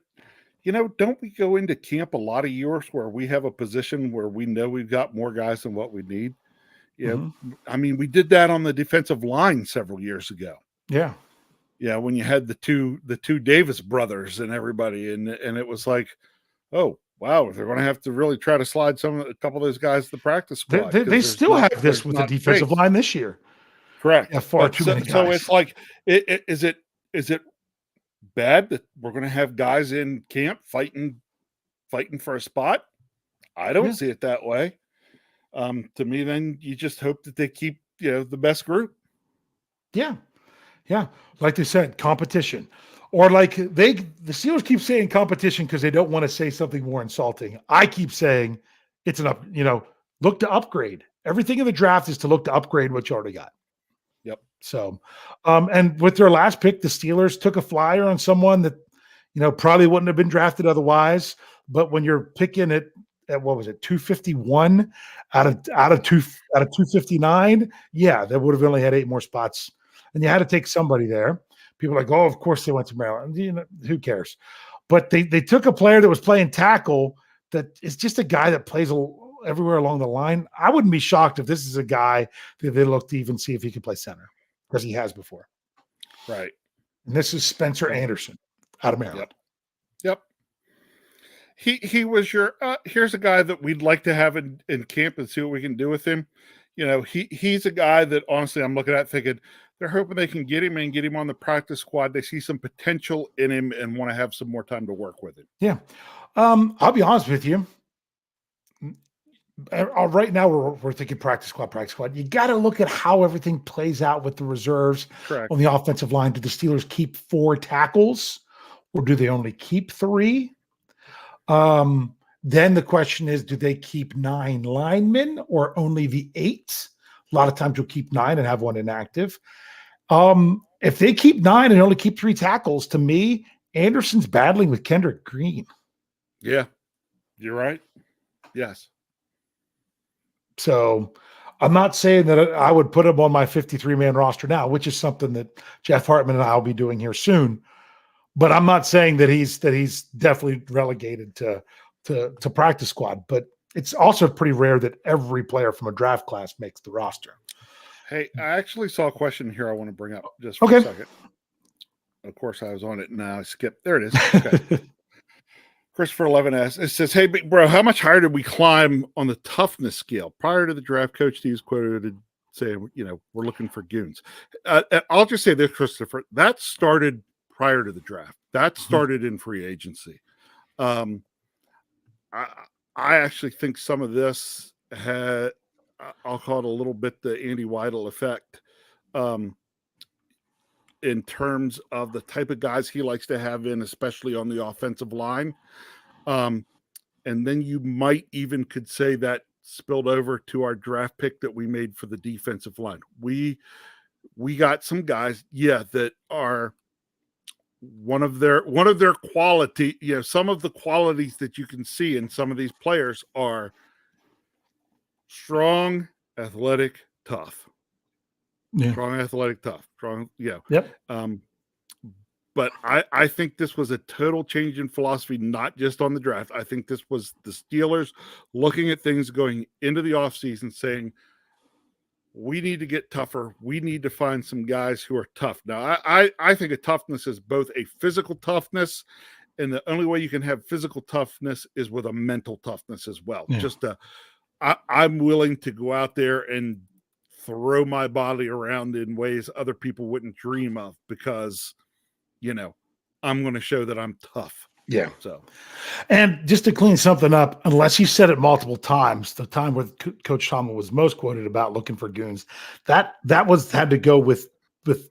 [SPEAKER 2] don't we go into camp a lot of years where we have a position where we know we've got more guys than what we need? I mean, we did that on the defensive line several years ago.
[SPEAKER 1] Yeah.
[SPEAKER 2] Yeah. When you had the two Davis brothers and everybody, and it was like, oh, wow, they're going to have to really try to slide a couple of those guys to the practice squad.
[SPEAKER 1] They still have this with the defensive line this year.
[SPEAKER 2] Correct.
[SPEAKER 1] Yeah, far too many guys.
[SPEAKER 2] So it's like, is it bad that we're going to have guys in camp fighting for a spot? I don't see it that way. To me, then you just hope that they keep, the best group.
[SPEAKER 1] Yeah. Yeah. Like they said, competition. Or like the Steelers keep saying competition because they don't want to say something more insulting. I keep saying it's look to upgrade. Everything in the draft is to look to upgrade what you already got.
[SPEAKER 2] Yep.
[SPEAKER 1] So, and with their last pick, the Steelers took a flyer on someone that, probably wouldn't have been drafted otherwise. But when you're picking it at what was it, 251 out of 259? Yeah, they would have only had 8 more spots, and you had to take somebody there. People are like, oh, of course they went to Maryland. Who cares? But they took a player that was playing tackle that is just a guy that plays everywhere along the line. I wouldn't be shocked if this is a guy that they look to even see if he can play center, because he has before.
[SPEAKER 2] Right.
[SPEAKER 1] And this is Spencer Anderson out of Maryland.
[SPEAKER 2] Yep. He was your here's a guy that we'd like to have in camp and see what we can do with him. He's a guy that honestly I'm looking at thinking they're hoping they can get him and get him on the practice squad. They see some potential in him and want to have some more time to work with him.
[SPEAKER 1] Yeah. I'll be honest with you. Right now we're thinking practice squad. You got to look at how everything plays out with the reserves.
[SPEAKER 2] Correct.
[SPEAKER 1] On the offensive line. Do the Steelers keep 4 tackles, or do they only keep 3? Then the question is, do they keep 9 linemen or only the 8? A lot of times you'll keep 9 and have 1 inactive. If they keep 9 and only keep 3 tackles, to me, Anderson's battling with Kendrick Green.
[SPEAKER 2] Yeah, you're right. Yes.
[SPEAKER 1] So I'm not saying that I would put him on my 53-man roster now, which is something that Jeff Hartman and I will be doing here soon. But I'm not saying that he's definitely relegated to practice squad. But it's also pretty rare that every player from a draft class makes the roster.
[SPEAKER 2] Hey, I actually saw a question here I want to bring up just for a second. Of course, I was on it. Now I skipped. There it is. Okay. Christopher 11 asks, it says, hey, big bro, how much higher did we climb on the toughness scale? Prior to the draft, Coach Steve's quoted saying, we're looking for goons. I'll just say this, Christopher, that started prior to the draft. That started in free agency. I actually think some of this had, I'll call it a little bit the Andy Weidel effect, in terms of the type of guys he likes to have in, especially on the offensive line. And then you might even could say that spilled over to our draft pick that we made for the defensive line. We got some guys, that are one of their quality, some of the qualities that you can see in some of these players are strong, athletic, tough.
[SPEAKER 1] Yeah.
[SPEAKER 2] Strong, athletic, tough. Strong,
[SPEAKER 1] Yep.
[SPEAKER 2] But I think this was a total change in philosophy, not just on the draft. I think this was the Steelers looking at things going into the offseason saying, we need to get tougher. We need to find some guys who are tough. Now, I think a toughness is both a physical toughness, and the only way you can have physical toughness is with a mental toughness as well.
[SPEAKER 1] Yeah.
[SPEAKER 2] I'm willing to go out there and throw my body around in ways other people wouldn't dream of because, I'm going to show that I'm tough.
[SPEAKER 1] Yeah.
[SPEAKER 2] So,
[SPEAKER 1] and just to clean something up, unless you said it multiple times, the time where Coach Tomlin was most quoted about looking for goons, that had to go with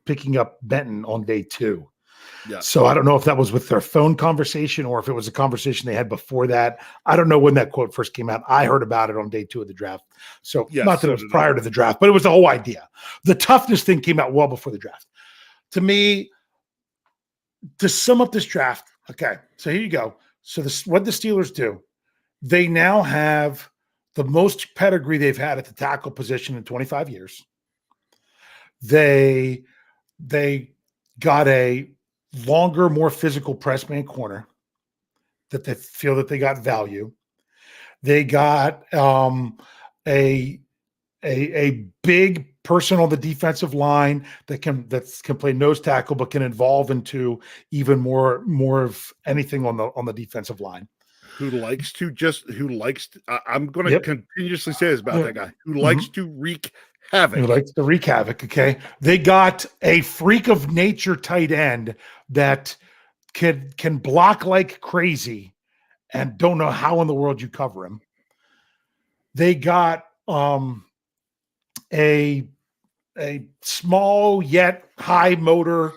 [SPEAKER 1] picking up Benton on day 2.
[SPEAKER 2] Yeah.
[SPEAKER 1] So I don't know if that was with their phone conversation or if it was a conversation they had before that. I don't know when that quote first came out. I heard about it on day 2 of the draft. So not that it was prior to the draft, but it was the whole idea. The toughness thing came out well before the draft. To me, to sum up this draft, okay, so here you go. So what the Steelers do, they now have the most pedigree they've had at the tackle position in 25 years. They got a longer, more physical press man corner that they feel that they got value. They got a big person on the defensive line that can play nose tackle, but can evolve into even more of anything on the defensive line.
[SPEAKER 2] I'm going to continuously say this about that guy who likes to wreak havoc.
[SPEAKER 1] Who likes to wreak havoc. Okay. They got a freak of nature tight end that can block like crazy and don't know how in the world you cover him. They got a small yet high motor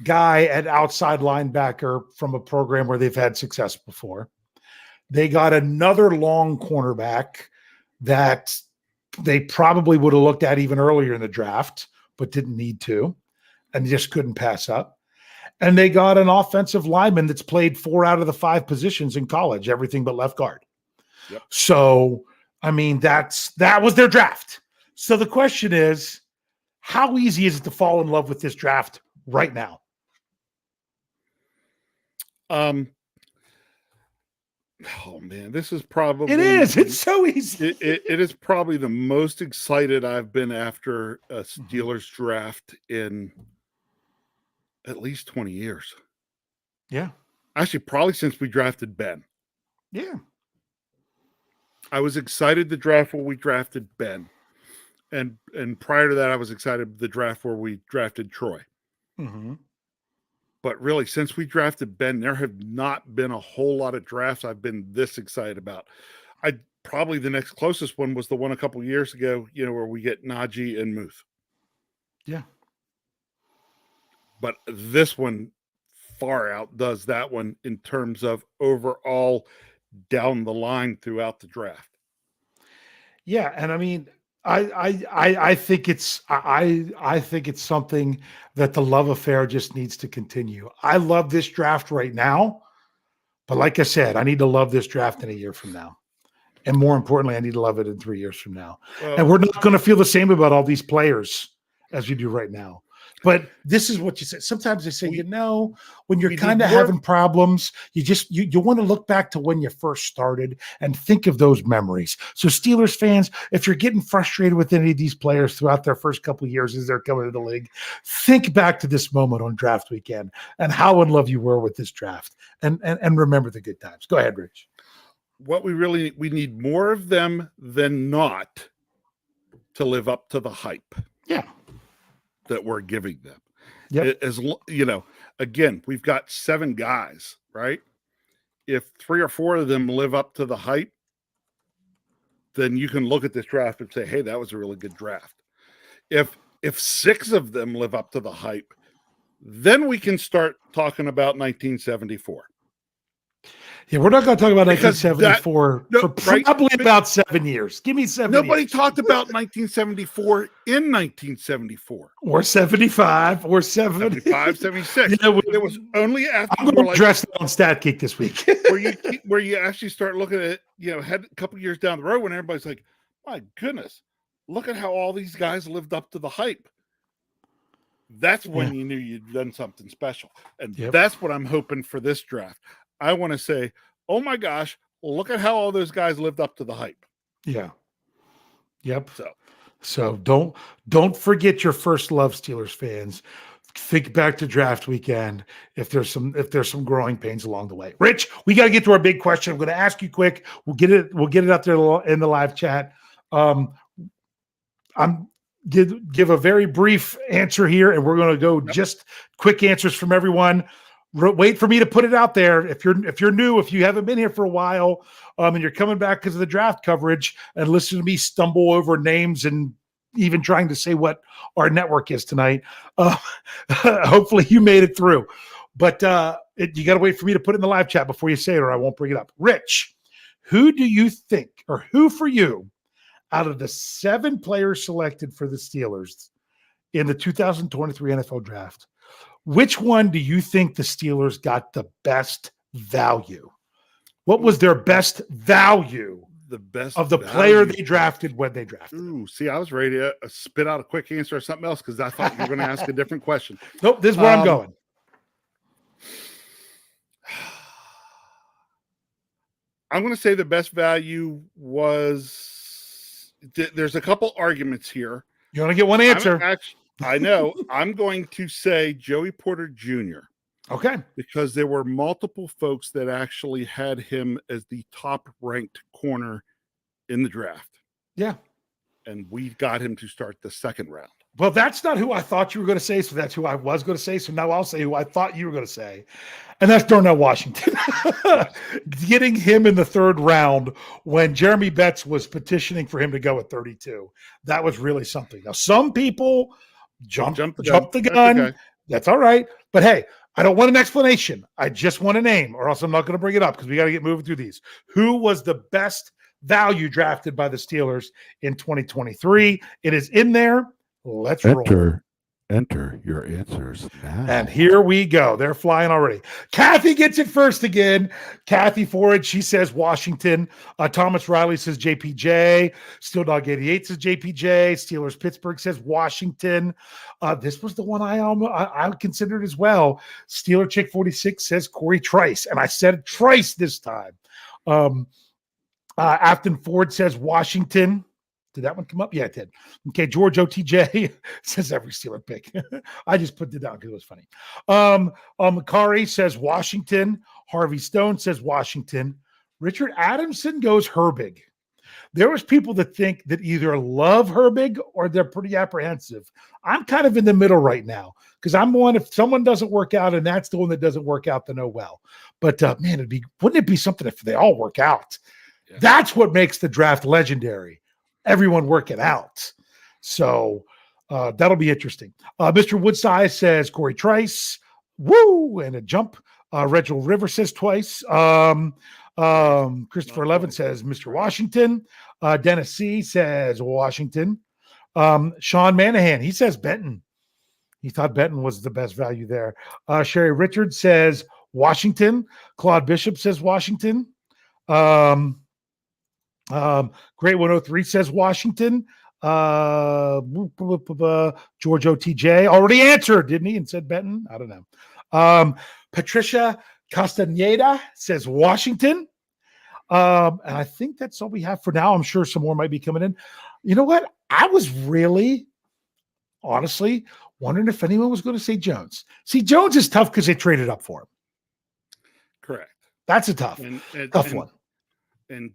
[SPEAKER 1] guy at outside linebacker from a program where they've had success before. They got another long cornerback that they probably would have looked at even earlier in the draft, but didn't need to, and just couldn't pass up. And they got an offensive lineman that's played 4 out of the 5 positions in college, everything but left guard.
[SPEAKER 2] Yep.
[SPEAKER 1] So, I mean, that was their draft. So the question is, how easy is it to fall in love with this draft right now?
[SPEAKER 2] Oh man, this is probably
[SPEAKER 1] it's so easy.
[SPEAKER 2] It is probably the most excited I've been after a Steelers draft in at least 20 years.
[SPEAKER 1] Yeah.
[SPEAKER 2] Actually, probably since we drafted Ben.
[SPEAKER 1] Yeah.
[SPEAKER 2] I was excited the draft where we drafted Ben. And prior to that, I was excited the draft where we drafted Troy.
[SPEAKER 1] Mm-hmm.
[SPEAKER 2] But really, since we drafted Ben, there have not been a whole lot of drafts I've been this excited about. Probably the next closest one was the one a couple years ago, where we get Najee and Muth.
[SPEAKER 1] Yeah.
[SPEAKER 2] But this one far outdoes that one in terms of overall down the line throughout the draft.
[SPEAKER 1] Yeah, and I mean, I think it's something that the love affair just needs to continue. I love this draft right now, but like I said, I need to love this draft in a year from now. And more importantly, I need to love it in 3 years from now. And we're not going to feel the same about all these players as we do right now. But this is what you said. Sometimes they say, when you're kind of having problems, you want to look back to when you first started and think of those memories. So Steelers fans, if you're getting frustrated with any of these players throughout their first couple of years as they're coming to the league, think back to this moment on draft weekend and how in love you were with this draft and remember the good times. Go ahead, Rich.
[SPEAKER 2] What we need more of them than not to live up to the hype.
[SPEAKER 1] Yeah.
[SPEAKER 2] That we're giving them.
[SPEAKER 1] Yep.
[SPEAKER 2] As again, we've got 7 guys, right? If 3 or 4 of them live up to the hype, then you can look at this draft and say, hey, that was a really good draft. If 6 of them live up to the hype, then we can start talking about 1974.
[SPEAKER 1] Yeah, we're not going to talk about
[SPEAKER 2] Because
[SPEAKER 1] 1974
[SPEAKER 2] no,
[SPEAKER 1] for probably about 7 years. Give me 7
[SPEAKER 2] nobody
[SPEAKER 1] years.
[SPEAKER 2] talked about 1974 in 1974.
[SPEAKER 1] Or 75 or 70.
[SPEAKER 2] 75, 76.
[SPEAKER 1] You know,
[SPEAKER 2] It was only after
[SPEAKER 1] I'm
[SPEAKER 2] you were
[SPEAKER 1] going to
[SPEAKER 2] like
[SPEAKER 1] dress on Stat Geek this week.
[SPEAKER 2] where you actually start looking at it, had a couple years down the road when everybody's like, my goodness, look at how all these guys lived up to the hype. That's when you knew you'd done something special. And that's what I'm hoping for this draft. I want to say, oh my gosh, look at how all those guys lived up to the hype.
[SPEAKER 1] Yeah. Yep.
[SPEAKER 2] So
[SPEAKER 1] don't forget your first love, Steelers fans. Think back to draft weekend if there's some growing pains along the way. Rich, we got to get to our big question. I'm going to ask you quick. We'll get it out there in the live chat. I'm give a very brief answer here, and we're going to go just quick answers from everyone. Wait for me to put it out there. If you're new, if you haven't been here for a while, and you're coming back because of the draft coverage and listen to me stumble over names and even trying to say what our network is tonight, hopefully you made it through. But you got to wait for me to put it in the live chat before you say it, or I won't bring it up. Rich, who do you think, or who for you, out of the 7 players selected for the Steelers in the 2023 NFL draft, which one do you think the Steelers got the best value? What was their best value?
[SPEAKER 2] The best
[SPEAKER 1] of the player they drafted when they drafted.
[SPEAKER 2] Ooh, see, I was ready to spit out a quick answer or something else because I thought you were going to ask a different question.
[SPEAKER 1] Nope, this is where I'm going.
[SPEAKER 2] I'm going to say the best value was. There's a couple arguments here.
[SPEAKER 1] You only get one answer.
[SPEAKER 2] I know. I'm going to say Joey Porter Jr.
[SPEAKER 1] Okay.
[SPEAKER 2] Because there were multiple folks that actually had him as the top-ranked corner in the draft.
[SPEAKER 1] Yeah.
[SPEAKER 2] And we got him to start the second round.
[SPEAKER 1] Well, that's not who I thought you were going to say, so that's who I was going to say. So now I'll say who I thought you were going to say, and that's Darnell Washington. Getting him in the third round when Jeremy Betts was petitioning for him to go at 32. That was really something. Now, some people jump the gun. That's all right. But hey, I don't want an explanation. I just want a name, or else I'm not going to bring it up because we got to get moving through these. Who was the best value drafted by the Steelers in 2023? It is in there. Let's roll.
[SPEAKER 3] Enter your answers now.
[SPEAKER 1] And here we go. They're flying already. Kathy gets it first again. Kathy Forage, she says Washington. Thomas Riley says JPJ. Steel Dog 88 says JPJ. Steelers Pittsburgh says Washington. This was the one I considered as well. Steeler Chick 46 says Corey Trice. And I said Trice this time. Afton Ford says Washington. Did that one come up? Yeah, it did. Okay, George OTJ says every Steeler pick. I just put it down because it was funny. Makari says Washington. Harvey Stone says Washington. Richard Adamson goes Herbig. There was people that think that either love Herbig or they're pretty apprehensive. I'm kind of in the middle right now because I'm one, if someone doesn't work out and that's the one that doesn't work out, then oh well. But man, wouldn't it be something if they all work out? Yeah. That's what makes the draft legendary. Everyone working out. So that'll be interesting. Mr. Woodside says Corey Trice. Woo! And a jump. Reginald River says twice. Christopher Levin says Mr. Washington. Dennis C. says Washington. Sean Manahan, he says Benton. He thought Benton was the best value there. Sherry Richards says Washington. Claude Bishop says Washington. Great 103 says Washington. George OTJ already answered, didn't he? And said Benton. I don't know. Patricia Castaneda says Washington. And I think that's all we have for now. I'm sure some more might be coming in. You know what? I was really, honestly, wondering if anyone was going to say Jones. See, Jones is tough because they traded up for him.
[SPEAKER 2] Correct.
[SPEAKER 1] That's a tough one.
[SPEAKER 2] And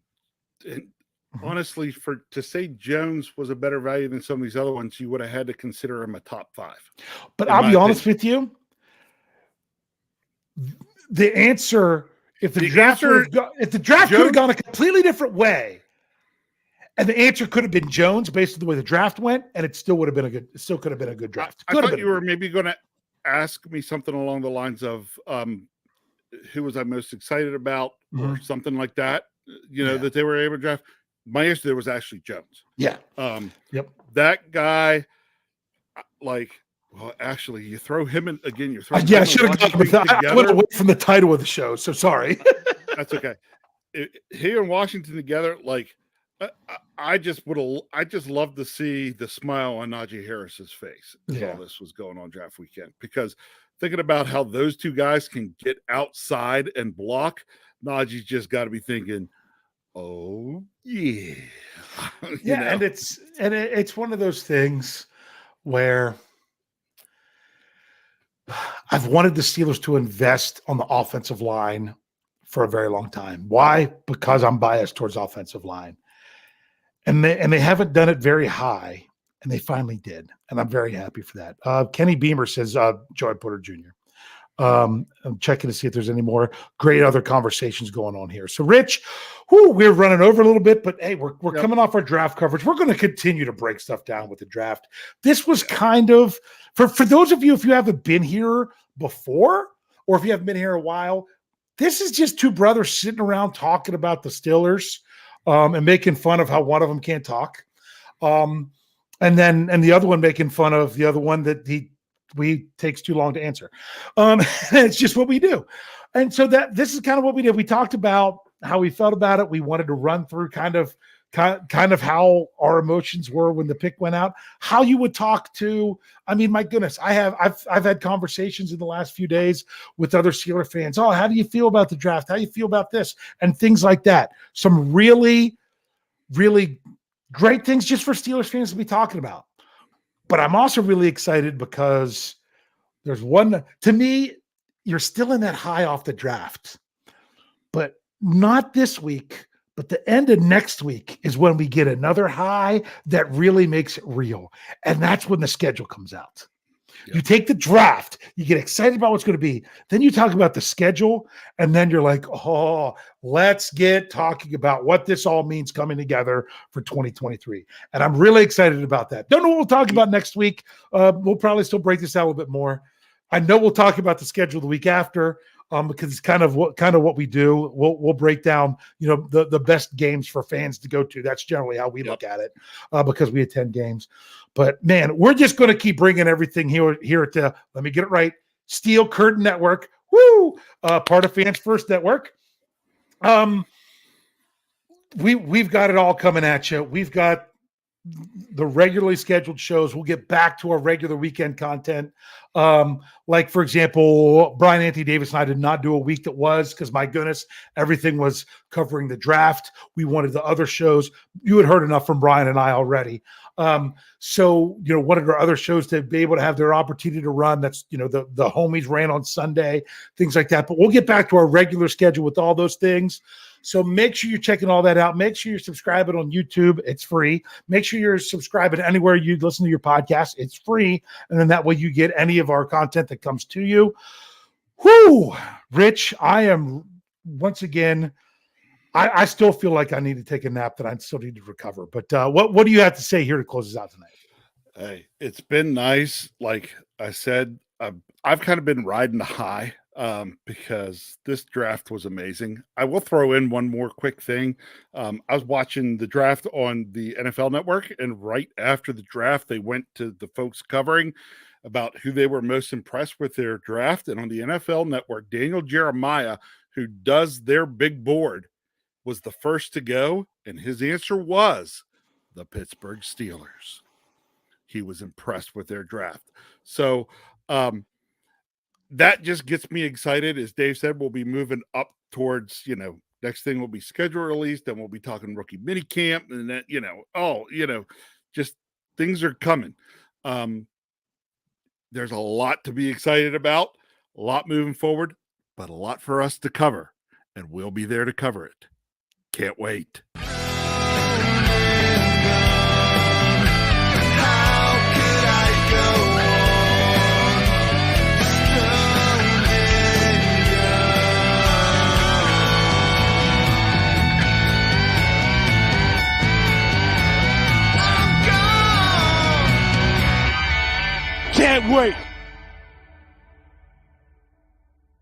[SPEAKER 2] honestly, to say Jones was a better value than some of these other ones, you would have had to consider him a top 5.
[SPEAKER 1] But I'll be honest with you. The answer, if the draft could have gone a completely different way, and the answer could have been Jones based on the way the draft went, and it still would have been still could have been a good draft.
[SPEAKER 2] I thought you were maybe going to ask me something along the lines of who was I most excited about, or something like that,
[SPEAKER 1] Yeah.
[SPEAKER 2] that they were able to draft. My answer there was Ashley Jones.
[SPEAKER 1] Yeah.
[SPEAKER 2] Yep. That guy, actually, you throw him in again. You're throwing.
[SPEAKER 1] I should have gone with that. I went away from the title of the show, so sorry.
[SPEAKER 2] That's okay. He and Washington together, I just love to see the smile on Najee Harris's face as all this was going on draft weekend, because thinking about how those two guys can get outside and block, Najee's just got to be thinking, oh yeah.
[SPEAKER 1] And it's one of those things where I've wanted the Steelers to invest on the offensive line for a very long time. Why? Because I'm biased towards offensive line. And they haven't done it very high, and they finally did. And I'm very happy for that. Kenny Beamer says, Joey Porter Jr. I'm checking to see if there's any more great other conversations going on here. So, Rich, we're running over a little bit, but hey, we're coming off our draft coverage. We're going to continue to break stuff down with the draft. This was kind of, for those of you, if you haven't been here before, or if you haven't been here a while, this is just two brothers sitting around talking about the Steelers and making fun of how one of them can't talk. And the other one making fun of the other one that we takes too long to answer. It's just what we do. And so this is kind of what we did. We talked about how we felt about it. We wanted to run through kind of how our emotions were when the pick went out, how you would talk to, my goodness, I've had conversations in the last few days with other Steeler fans. Oh, how do you feel about the draft? How do you feel about this? And things like that. Some really, really great things just for Steelers fans to be talking about. But I'm also really excited because there's one, to me, you're still in that high off the draft, but not this week, but the end of next week is when we get another high that really makes it real. And that's when the schedule comes out. Yep. You take the draft, you get excited about what's going to be. Then you talk about the schedule, and then you're like, oh, let's get talking about what this all means coming together for 2023. And I'm really excited about that. Don't know what we'll talk about next week. We'll probably still break this out a little bit more. I know we'll talk about the schedule the week after, because it's kind of what we do. We'll break down, the best games for fans to go to. That's generally how we look at it, because we attend games. But man, we're just going to keep bringing everything here at the, let me get it right, Steel Curtain Network. Woo! Part of Fans First Network. We've got it all coming at you. We've got the regularly scheduled shows. We'll get back to our regular weekend content. Like, for example, Brian Anthony Davis and I did not do a week that was, because my goodness, everything was covering the draft. We wanted the other shows. You had heard enough from Brian and I already. So, wanted our other shows to be able to have their opportunity to run. That's, the homies ran on Sunday, things like that. But we'll get back to our regular schedule with all those things. So make sure you're checking all that out. Make sure you're subscribing on YouTube. It's free. Make sure you're subscribing anywhere you listen to your podcast. It's free. And then that way you get any of our content that comes to you. Whoo, Rich, I am once again, I still feel like I need to take a nap, that I still need to recover. But what do you have to say here to close us out tonight?
[SPEAKER 2] Hey, it's been nice. Like I said, I've kind of been riding the high. Because this draft was amazing. I will throw in one more quick thing. I was watching the draft on the NFL Network, and right after the draft, they went to the folks covering about who they were most impressed with their draft. And on the NFL Network, Daniel Jeremiah, who does their big board, was the first to go, and his answer was the Pittsburgh Steelers. He was impressed with their draft. So, that just gets me excited. As Dave said, we'll be moving up towards, next thing will be schedule release. Then we'll be talking rookie mini camp, and then, just things are coming. There's a lot to be excited about, a lot moving forward, but a lot for us to cover, and we'll be there to cover it. Can't wait.
[SPEAKER 4] Can't wait.